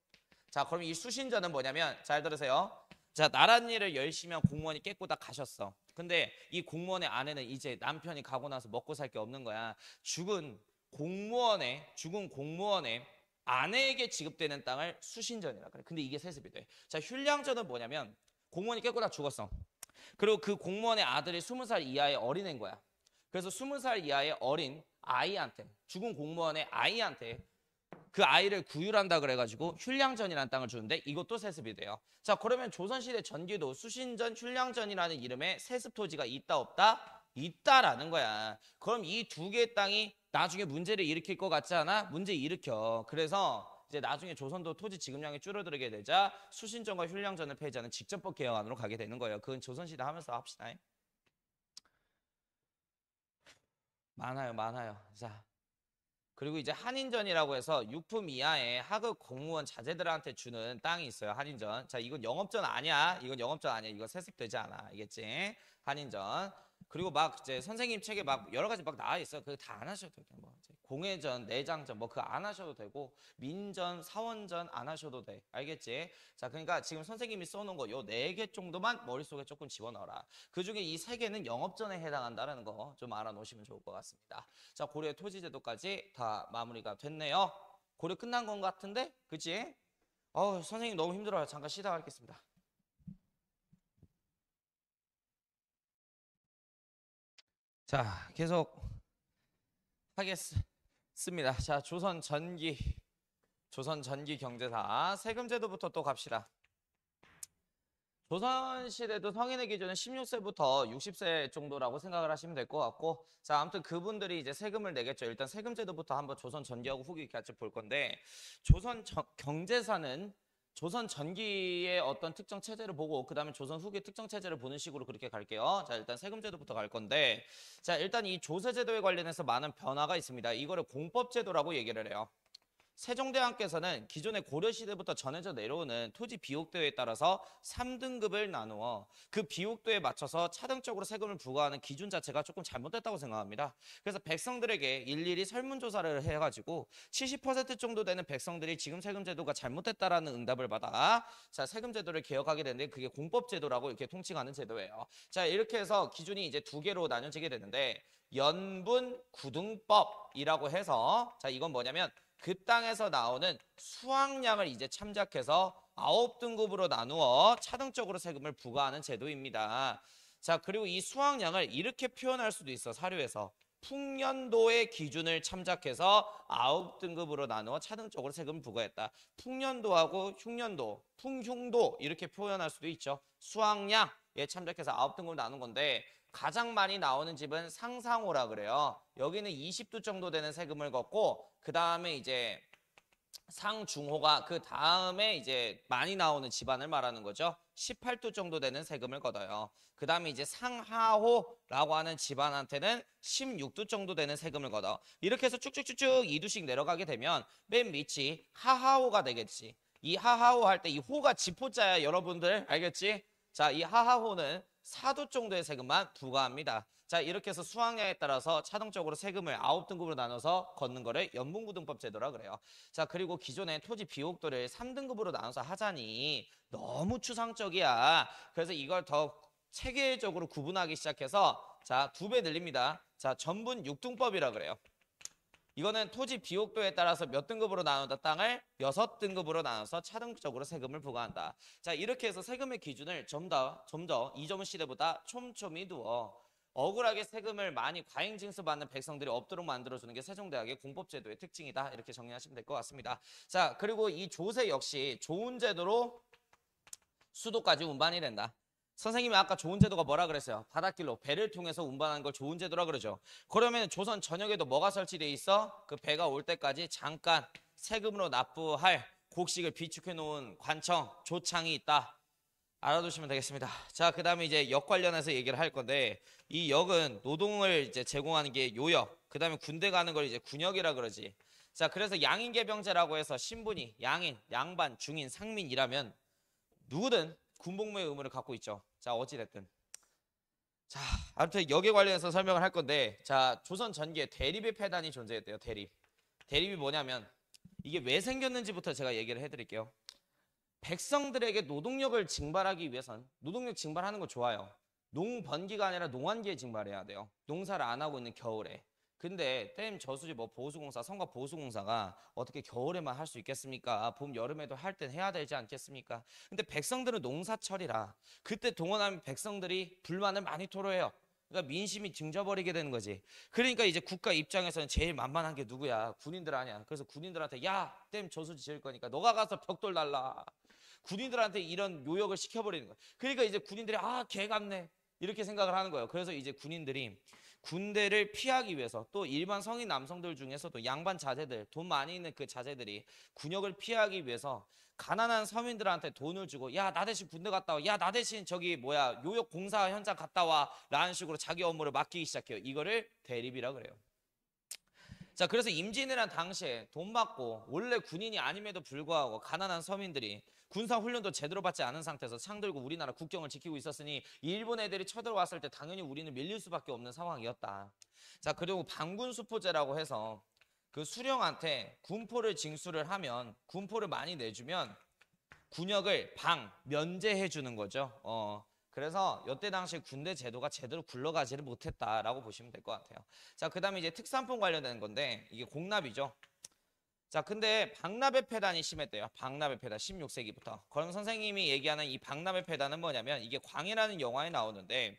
자, 그럼 이 수신전은 뭐냐면 잘 들으세요. 자, 나랏일을 열심히 한 공무원이 깨꼬다 가셨어. 근데 이 공무원의 아내는 이제 남편이 가고 나서 먹고 살 게 없는 거야. 죽은 공무원의 아내에게 지급되는 땅을 수신전이라 그래. 근데 이게 세습이 돼. 자, 슐량전은 뭐냐면 공무원이 깨꼬다 죽었어. 그리고 그 공무원의 아들이 20살 이하의 어린애인 거야. 그래서 20살 이하의 어린 아이한테, 죽은 공무원의 아이한테 그 아이를 구휼한다 그래가지고 슐량전이라는 땅을 주는데 이것도 세습이 돼요. 자, 그러면 조선시대 전기도 수신전, 슐량전이라는 이름의 세습 토지가 있다 없다? 있다라는 거야. 그럼 이 두 개의 땅이 나중에 문제를 일으킬 것 같지 않아? 문제 일으켜. 그래서 이제 나중에 조선도 토지 지급량이 줄어들게 되자 수신전과 슐량전을 폐지하는 직접법 개혁안으로 가게 되는 거예요. 그건 조선시대 하면서 합시다. 많아요. 자. 그리고 이제 한인전이라고 해서 육품 이하의 하급 공무원 자제들한테 주는 땅이 있어요. 한인전. 자, 이건 영업전 아니야. 이거 세습되지 않아. 알겠지? 한인전. 그리고 막 이제 선생님 책에 막 여러 가지 막 나와 있어. 그거 다 안 하셔도 돼. 뭐 공회전, 내장전 뭐 그거 안 하셔도 되고 민전, 사원전 안 하셔도 돼. 알겠지? 자, 그러니까 지금 선생님이 써놓은 거 요 4개 정도만 머릿속에 조금 집어넣어라. 그중에 이 3개는 영업전에 해당한다는 거 좀 알아놓으시면 좋을 것 같습니다. 자, 고려 토지제도까지 다 마무리가 됐네요. 고려 끝난 건 같은데? 그치? 선생님 너무 힘들어요. 잠깐 쉬다 가겠습니다. 자, 계속 하겠습니다. 자, 조선 전기 경제사 세금제도부터 또 갑시다. 조선시대도 성인의 기준은 16세부터 60세 정도라고 생각을 하시면 될 것 같고, 자, 아무튼 그분들이 이제 세금을 내겠죠. 일단 세금제도부터 한번 조선 전기하고 후기 같이 볼 건데, 경제사는 조선 전기의 어떤 특정 체제를 보고 그 다음에 조선 후기 특정 체제를 보는 식으로 그렇게 갈게요. 자, 일단 세금제도부터 갈 건데, 자, 일단 이 조세제도에 관련해서 많은 변화가 있습니다. 이거를 공법제도라고 얘기를 해요. 세종대왕께서는 기존의 고려시대부터 전해져 내려오는 토지 비옥도에 따라서 3등급을 나누어 그 비옥도에 맞춰서 차등적으로 세금을 부과하는 기준 자체가 조금 잘못됐다고 생각합니다. 그래서 백성들에게 일일이 설문조사를 해가지고 70% 정도 되는 백성들이 지금 세금제도가 잘못됐다라는 응답을 받아 자, 세금제도를 개혁하게 되는데 그게 공법제도라고 이렇게 통칭하는 제도예요. 자, 이렇게 해서 기준이 이제 2개로 나눠지게 되는데 연분 구등법이라고 해서 자, 이건 뭐냐면 그 땅에서 나오는 수확량을 이제 참작해서 9등급으로 나누어 차등적으로 세금을 부과하는 제도입니다. 자, 그리고 이 수확량을 이렇게 표현할 수도 있어. 사료에서. 풍년도의 기준을 참작해서 9등급으로 나누어 차등적으로 세금을 부과했다. 풍년도하고 흉년도, 풍흉도 이렇게 표현할 수도 있죠. 수확량에 참작해서 9등급으로 나눈 건데 가장 많이 나오는 집은 상상호라 그래요. 여기는 20도 정도 되는 세금을 걷고 그 다음에 이제 상중호가 그 다음에 이제 많이 나오는 집안을 말하는 거죠. 18도 정도 되는 세금을 걷어요. 그 다음에 이제 상하호라고 하는 집안한테는 16도 정도 되는 세금을 걷어. 이렇게 해서 쭉쭉쭉쭉 2도씩 내려가게 되면 맨 밑이 하하호가 되겠지. 이 하하호 할 때 이 호가 지포자야 여러분들 알겠지? 자, 이 하하호는 4도 정도의 세금만 부과합니다. 자, 이렇게 해서 수확량에 따라서 자동적으로 세금을 9등급으로 나눠서 걷는 거를 연분구등법 제도라 그래요. 자, 그리고 기존의 토지 비옥도를 3등급으로 나눠서 하자니 너무 추상적이야. 그래서 이걸 더 체계적으로 구분하기 시작해서 자, 2배 늘립니다. 자, 전분 6등법이라 그래요. 이거는 토지 비옥도에 따라서 몇 등급으로 나눈다 땅을 6등급으로 나눠서 차등적으로 세금을 부과한다. 자, 이렇게 해서 세금의 기준을 좀 더 이전문 시대보다 촘촘히 두어 억울하게 세금을 많이 과잉징수받는 백성들이 없도록 만들어주는 게 세종대학의 공법제도의 특징이다. 이렇게 정리하시면 될 것 같습니다. 자, 그리고 이 조세 역시 좋은 제도로 수도까지 운반이 된다. 선생님이 아까 좋은 제도가 뭐라 그랬어요? 바닷길로 배를 통해서 운반하는 걸 좋은 제도라 그러죠. 그러면 조선 전역에도 뭐가 설치돼 있어? 그 배가 올 때까지 잠깐 세금으로 납부할 곡식을 비축해 놓은 관청, 조창이 있다. 알아두시면 되겠습니다. 자, 그 다음에 이제 역 관련해서 얘기를 할 건데 이 역은 노동을 이제 제공하는 게 요역, 그 다음에 군대 가는 걸 이제 군역이라 그러지. 자, 그래서 양인계병제라고 해서 신분이 양인, 양반, 중인, 상민이라면 누구든 군복무의 의무를 갖고 있죠. 자, 어찌됐든. 자, 아무튼 역에 관련해서 설명을 할 건데 자, 조선 전기에 대립의 폐단이 존재했대요. 대립. 대립이 뭐냐면 이게 왜 생겼는지부터 제가 얘기를 해드릴게요. 백성들에게 노동력을 징발하기 위해선 노동력 징발하는 거 좋아요. 농번기가 아니라 농한기에 징발해야 돼요. 농사를 안 하고 있는 겨울에. 근데 댐 저수지 뭐 보수공사, 성과 보수공사가 어떻게 겨울에만 할 수 있겠습니까? 봄, 여름에도 할 땐 해야 되지 않겠습니까? 근데 백성들은 농사철이라 그때 동원하면 백성들이 불만을 많이 토로해요. 그러니까 민심이 등져버리게 되는 거지. 그러니까 이제 국가 입장에서는 제일 만만한 게 누구야? 군인들 아니야. 그래서 군인들한테 야, 댐 저수지 지을 거니까 너가 가서 벽돌 달라. 군인들한테 이런 요역을 시켜버리는 거야. 그러니까 이제 군인들이 아, 개같네. 이렇게 생각을 하는 거예요. 그래서 이제 군인들이 군대를 피하기 위해서 또 일반 성인 남성들 중에서도 양반 자제들, 돈 많이 있는 그 자제들이 군역을 피하기 위해서 가난한 서민들한테 돈을 주고 야, 나 대신 군대 갔다 와. 야, 나 대신 저기 뭐야 요역 공사 현장 갔다 와. 라는 식으로 자기 업무를 맡기기 시작해요. 이거를 대립이라 그래요. 자, 그래서 임진왜란 당시에 돈 받고 원래 군인이 아님에도 불구하고 가난한 서민들이 군사훈련도 제대로 받지 않은 상태에서 창 들고 우리나라 국경을 지키고 있었으니 일본 애들이 쳐들어왔을 때 당연히 우리는 밀릴 수밖에 없는 상황이었다. 자, 그리고 방군수포제라고 해서 그 수령한테 군포를 징수를 하면 군포를 많이 내주면 군역을 면제해 주는 거죠. 그래서 이때 당시 군대 제도가 제대로 굴러가지를 못했다라고 보시면 될 것 같아요. 자, 그 다음에 이제 특산품 관련된 건데 이게 공납이죠. 자, 근데 박납의 폐단이 심했대요. 박납의 폐단 16세기부터. 그럼 선생님이 얘기하는 이 박납의 폐단은 뭐냐면 이게 광해라는 영화에 나오는데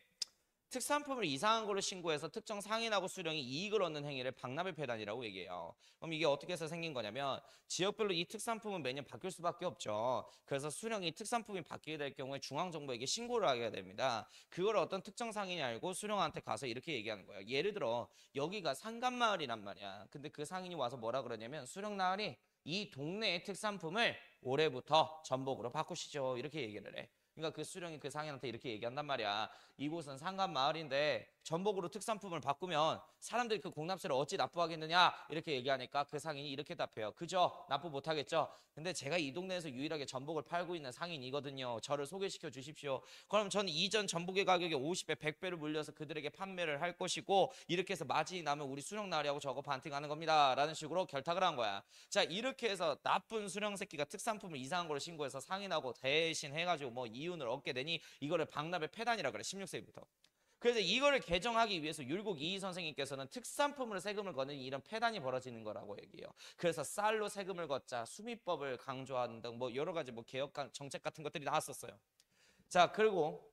특산품을 이상한 걸로 신고해서 특정 상인하고 수령이 이익을 얻는 행위를 박납의 폐단이라고 얘기해요. 그럼 이게 어떻게 해서 생긴 거냐면 지역별로 이 특산품은 매년 바뀔 수밖에 없죠. 그래서 수령이 특산품이 바뀌게 될 경우에 중앙정부에게 신고를 하게 됩니다. 그걸 어떤 특정 상인이 알고 수령한테 가서 이렇게 얘기하는 거예요. 예를 들어 여기가 상간마을이란 말이야. 근데 그 상인이 와서 뭐라 그러냐면 수령나으리 이 동네의 특산품을 올해부터 전복으로 바꾸시죠. 이렇게 얘기를 해. 그러니까 그 수령이 그 상인한테 이렇게 얘기한단 말이야. 이곳은 상간마을인데 전복으로 특산품을 바꾸면 사람들이 그 공납세를 어찌 납부하겠느냐 이렇게 얘기하니까 그 상인이 이렇게 답해요. 그죠? 납부 못하겠죠? 근데 제가 이 동네에서 유일하게 전복을 팔고 있는 상인이거든요. 저를 소개시켜 주십시오. 그럼 저는 이전 전복의 가격에 50배, 100배를 물려서 그들에게 판매를 할 것이고 이렇게 해서 마진이 나면 우리 수령나으리하고 저거 반팅하는 겁니다. 라는 식으로 결탁을 한 거야. 자, 이렇게 해서 나쁜 수령 새끼가 특산품을 이상한 걸로 신고해서 상인하고 대신 해가지고 뭐 이윤을 얻게 되니 이거를 박납의 폐단이라 그래. 16세기부터. 그래서 이거를 개정하기 위해서 율곡 이희 선생님께서는 특산품으로 세금을 거는 이런 폐단이 벌어지는 거라고 얘기해요. 그래서 쌀로 세금을 걷자, 수미법을 강조하는 등 뭐 여러 가지 뭐 개혁 정책 같은 것들이 나왔었어요. 자, 그리고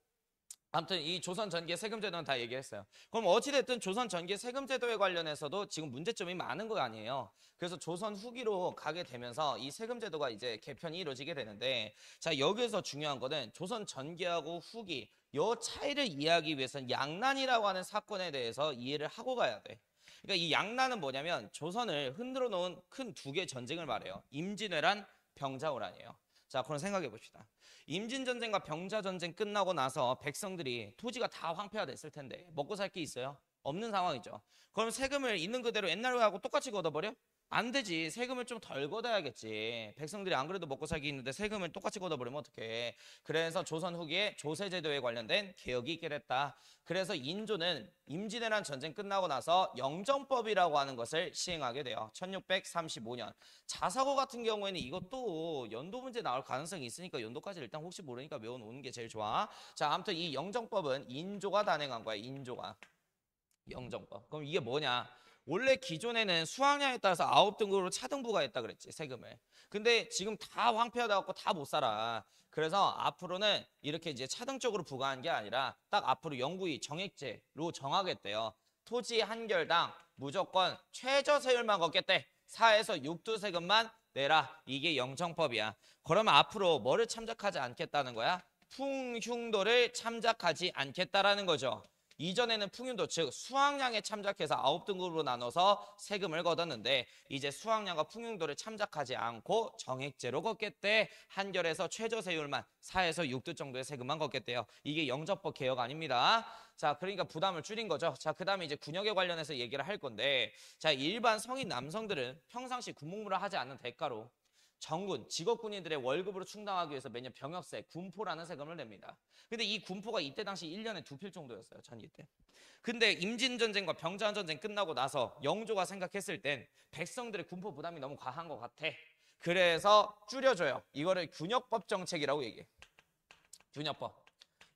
아무튼 이 조선 전기의 세금 제도는 다 얘기했어요. 그럼 어찌됐든 조선 전기의 세금 제도에 관련해서도 지금 문제점이 많은 거 아니에요. 그래서 조선 후기로 가게 되면서 이 세금 제도가 이제 개편이 이루어지게 되는데 자, 여기서 중요한 거는 조선 전기하고 후기 요 차이를 이해하기 위해서는 양난이라고 하는 사건에 대해서 이해를 하고 가야 돼. 그러니까 이 양난은 뭐냐면 조선을 흔들어 놓은 큰 두 개의 전쟁을 말해요. 임진왜란, 병자호란이에요. 자, 그럼 생각해 봅시다. 임진전쟁과 병자전쟁 끝나고 나서 백성들이 토지가 다 황폐화됐을 텐데 먹고 살 게 있어요? 없는 상황이죠. 그럼 세금을 있는 그대로 옛날하고 똑같이 걷어버려? 안 되지. 세금을 좀 덜 걷어야겠지. 백성들이 안 그래도 먹고 살기 있는데 세금을 똑같이 걷어버리면 어떡해. 그래서 조선 후기에 조세제도에 관련된 개혁이 있게 됐다. 그래서 인조는 임진왜란 전쟁 끝나고 나서 영정법이라고 하는 것을 시행하게 돼요. 1635년. 자사고 같은 경우에는 이것도 연도 문제 나올 가능성이 있으니까 연도까지 일단 혹시 모르니까 외워놓는 게 제일 좋아. 자, 아무튼 이 영정법은 인조가 단행한 거야. 인조가. 영정법. 그럼 이게 뭐냐? 원래 기존에는 수확량에 따라서 9등급으로 차등부가 했다 그랬지, 세금을. 근데 지금 다 황폐하다 갖고 다 못 살아. 그래서 앞으로는 이렇게 이제 차등적으로 부과한 게 아니라 딱 앞으로 영구히 정액제로 정하겠대요. 토지 한 결당 무조건 최저 세율만 걷겠대. 4에서 6두 세금만 내라. 이게 영정법이야. 그러면 앞으로 뭐를 참작하지 않겠다는 거야? 풍흉도를 참작하지 않겠다라는 거죠. 이전에는 풍윤도 즉 수확량에 참작해서 9등급으로 나눠서 세금을 걷었는데 이제 수확량과 풍윤도를 참작하지 않고 정액제로 걷겠대. 한결에서 최저세율만 4에서 6두 정도의 세금만 걷겠대요. 이게 영정법 개혁 아닙니다. 자, 그러니까 부담을 줄인 거죠. 자, 그 다음에 이제 군역에 관련해서 얘기를 할 건데, 자, 일반 성인 남성들은 평상시 군복무를 하지 않는 대가로 정군, 직업군인들의 월급으로 충당하기 위해서 매년 병역세, 군포라는 세금을 냅니다. 근데 이 군포가 이때 당시 1년에 2필 정도였어요. 전기 때. 근데 임진전쟁과 병자전쟁 끝나고 나서 영조가 생각했을 땐 백성들의 군포 부담이 너무 과한 것 같아. 그래서 줄여줘요. 이거를 균역법 정책이라고 얘기해. 균역법.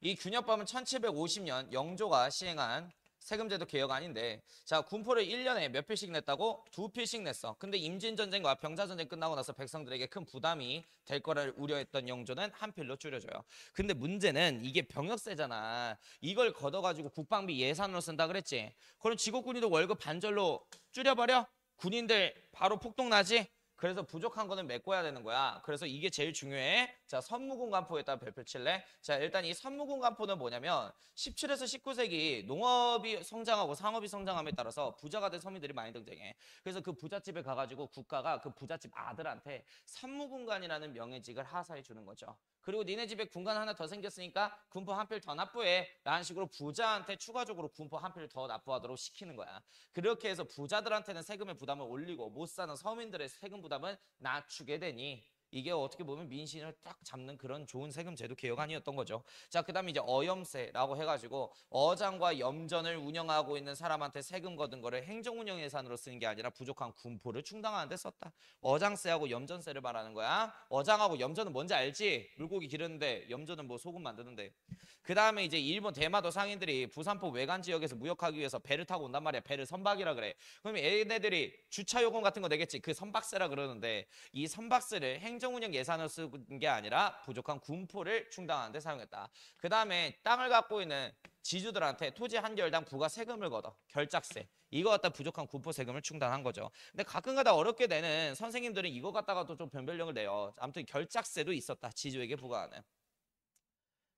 이 균역법은 1750년 영조가 시행한 세금제도 개혁안인데, 자, 군포를 1년에 몇 필씩 냈다고? 2필씩 냈어. 근데 임진전쟁과 병자전쟁 끝나고 나서 백성들에게 큰 부담이 될 거를 우려했던 영조는 한 필로 줄여줘요. 근데 문제는 이게 병역세잖아. 이걸 걷어가지고 국방비 예산으로 쓴다 그랬지. 그럼 직업군인도 월급 반절로 줄여버려? 군인들 바로 폭동나지? 그래서 부족한 거는 메꿔야 되는 거야. 그래서 이게 제일 중요해. 자, 선무군관포에다 별표 칠래? 자, 일단 이 선무군관포는 뭐냐면 17에서 19세기 농업이 성장하고 상업이 성장함에 따라서 부자가 된 서민들이 많이 등장해. 그래서 그 부잣집에 가가지고 국가가 그 부잣집 아들한테 선무군관이라는 명예직을 하사해 주는 거죠. 그리고 니네 집에 군관 하나 더 생겼으니까 군포 한 필 더 납부해. 라는 식으로 부자한테 추가적으로 군포 한 필 더 납부하도록 시키는 거야. 그렇게 해서 부자들한테는 세금의 부담을 올리고 못 사는 서민들의 세금 부담을 낮추게 되니 이게 어떻게 보면 민심을 딱 잡는 그런 좋은 세금 제도 개혁안이었던 거죠. 자, 그 다음에 이제 어염세라고 해가지고 어장과 염전을 운영하고 있는 사람한테 세금 걷은 거를 행정운영 예산으로 쓰는 게 아니라 부족한 군포를 충당하는 데 썼다. 어장세하고 염전세를 말하는 거야. 어장하고 염전은 뭔지 알지? 물고기 기르는데 염전은 뭐 소금 만드는데. 그 다음에 이제 일본 대마도 상인들이 부산포 외관 지역에서 무역하기 위해서 배를 타고 온단 말이야. 배를 선박이라 그래. 그럼 얘네들이 주차 요금 같은 거 내겠지. 그 선박세라 그러는데 이 선박세를 행정운영 예산으로 쓴 게 아니라 부족한 군포를 충당하는 데 사용했다. 그 다음에 땅을 갖고 있는 지주들한테 토지 한 결당 부가 세금을 걷어. 결작세. 이거 갖다 부족한 군포 세금을 충당한 거죠. 근데 가끔가다 어렵게 되는 선생님들은 이거 갖다가도 좀 변별력을 내요. 아무튼 결작세도 있었다. 지주에게 부과하는.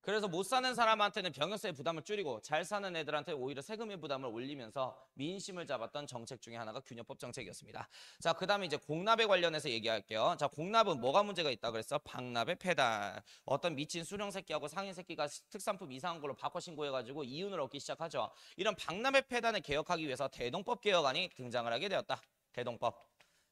그래서 못 사는 사람한테는 병역세 부담을 줄이고 잘 사는 애들한테 오히려 세금의 부담을 올리면서 민심을 잡았던 정책 중에 하나가 균역법 정책이었습니다. 자, 그 다음에 이제 공납에 관련해서 얘기할게요. 자, 공납은 뭐가 문제가 있다 그랬어? 박납의 폐단. 어떤 미친 수령 새끼하고 상인 새끼가 특산품 이상한 걸로 바꿔 신고해가지고 이윤을 얻기 시작하죠. 이런 박납의 폐단을 개혁하기 위해서 대동법 개혁안이 등장을 하게 되었다. 대동법.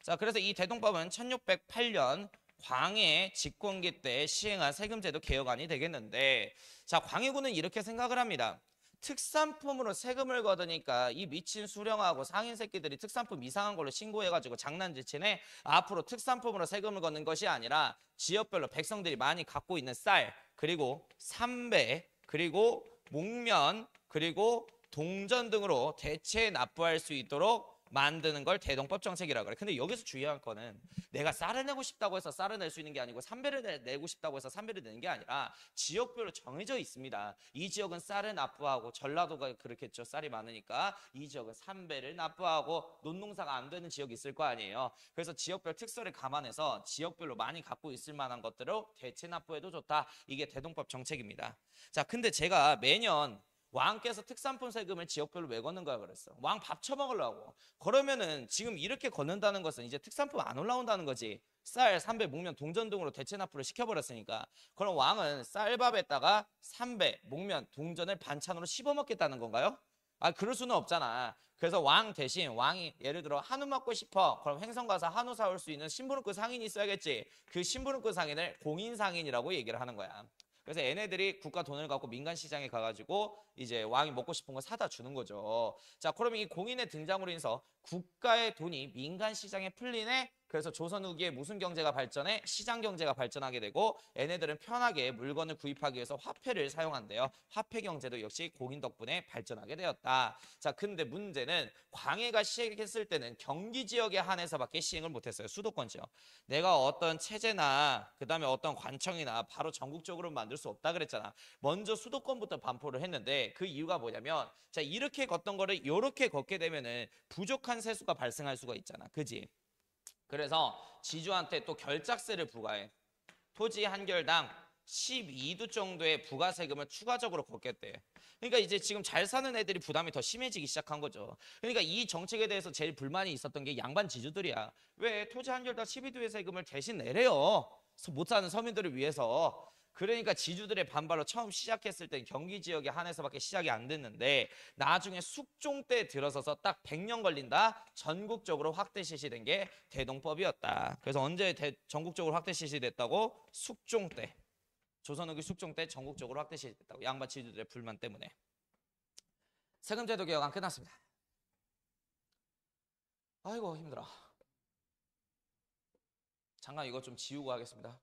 자, 그래서 이 대동법은 1608년 광해 집권기 때 시행한 세금제도 개혁안이 되겠는데, 자, 광해군은 이렇게 생각을 합니다. 특산품으로 세금을 걷으니까 이 미친 수령하고 상인 새끼들이 특산품 이상한 걸로 신고해가지고 장난질치네. 앞으로 특산품으로 세금을 걷는 것이 아니라 지역별로 백성들이 많이 갖고 있는 쌀, 그리고 삼배, 그리고 목면, 그리고 동전 등으로 대체 납부할 수 있도록 만드는 걸 대동법 정책이라고 그래. 근데 여기서 중요한 거는 내가 쌀을 내고 싶다고 해서 쌀을 낼 수 있는 게 아니고 삼배를 내고 싶다고 해서 삼배를 내는 게 아니라 지역별로 정해져 있습니다. 이 지역은 쌀을 납부하고, 전라도가 그렇겠죠. 쌀이 많으니까. 이 지역은 삼배를 납부하고, 논농사가 안 되는 지역이 있을 거 아니에요. 그래서 지역별 특성을 감안해서 지역별로 많이 갖고 있을 만한 것들을 대체 납부해도 좋다. 이게 대동법 정책입니다. 자, 근데 제가 매년 왕께서 특산품 세금을 지역별로 왜 걷는 거야 그랬어. 왕 밥 처먹으려고. 그러면은 지금 이렇게 걷는다는 것은 이제 특산품 안 올라온다는 거지. 쌀, 삼배, 목면, 동전 등으로 대체 납부를 시켜버렸으니까. 그럼 왕은 쌀밥에다가 삼배, 목면, 동전을 반찬으로 씹어 먹겠다는 건가요? 아, 그럴 수는 없잖아. 그래서 왕 대신 왕이 예를 들어 한우 먹고 싶어. 그럼 횡성 가서 한우 사올 수 있는 심부름꾼 상인이 있어야겠지. 그 심부름꾼 상인을 공인상인이라고 얘기를 하는 거야. 그래서 얘네들이 국가 돈을 갖고 민간 시장에 가가지고 이제 왕이 먹고 싶은 거 사다 주는 거죠. 자, 그러면 이 공인의 등장으로 인해서 국가의 돈이 민간 시장에 풀리네. 그래서 조선 후기에 무슨 경제가 발전해? 시장 경제가 발전하게 되고 얘네들은 편하게 물건을 구입하기 위해서 화폐를 사용한대요. 화폐 경제도 역시 공인 덕분에 발전하게 되었다. 자, 근데 문제는 광해가 시행했을 때는 경기 지역에 한해서밖에 시행을 못했어요. 수도권 지역. 내가 어떤 체제나 그다음에 어떤 관청이나 바로 전국적으로 만들 수 없다 그랬잖아. 먼저 수도권부터 반포를 했는데 그 이유가 뭐냐면 자, 이렇게 걷던 거를 이렇게 걷게 되면은 부족한 세수가 발생할 수가 있잖아. 그지? 그래서 지주한테 또 결작세를 부과해. 토지 한 결당 12두 정도의 부가세금을 추가적으로 걷겠대. 그러니까 이제 지금 잘 사는 애들이 부담이 더 심해지기 시작한 거죠. 그러니까 이 정책에 대해서 제일 불만이 있었던 게 양반 지주들이야. 왜 토지 한 결당 12두의 세금을 대신 내래요. 못 사는 서민들을 위해서. 그러니까 지주들의 반발로 처음 시작했을 때 경기 지역에 한해서밖에 시작이 안 됐는데 나중에 숙종 때 들어서서 딱 100년 걸린다. 전국적으로 확대 실시된 게 대동법이었다. 그래서 언제 전국적으로 확대 실시됐다고? 숙종 때. 조선 후기 숙종 때 전국적으로 확대 실시됐다고. 양반 지주들의 불만 때문에. 세금제도 개혁안 끝났습니다. 아이고 힘들어. 잠깐 이거 좀 지우고 하겠습니다.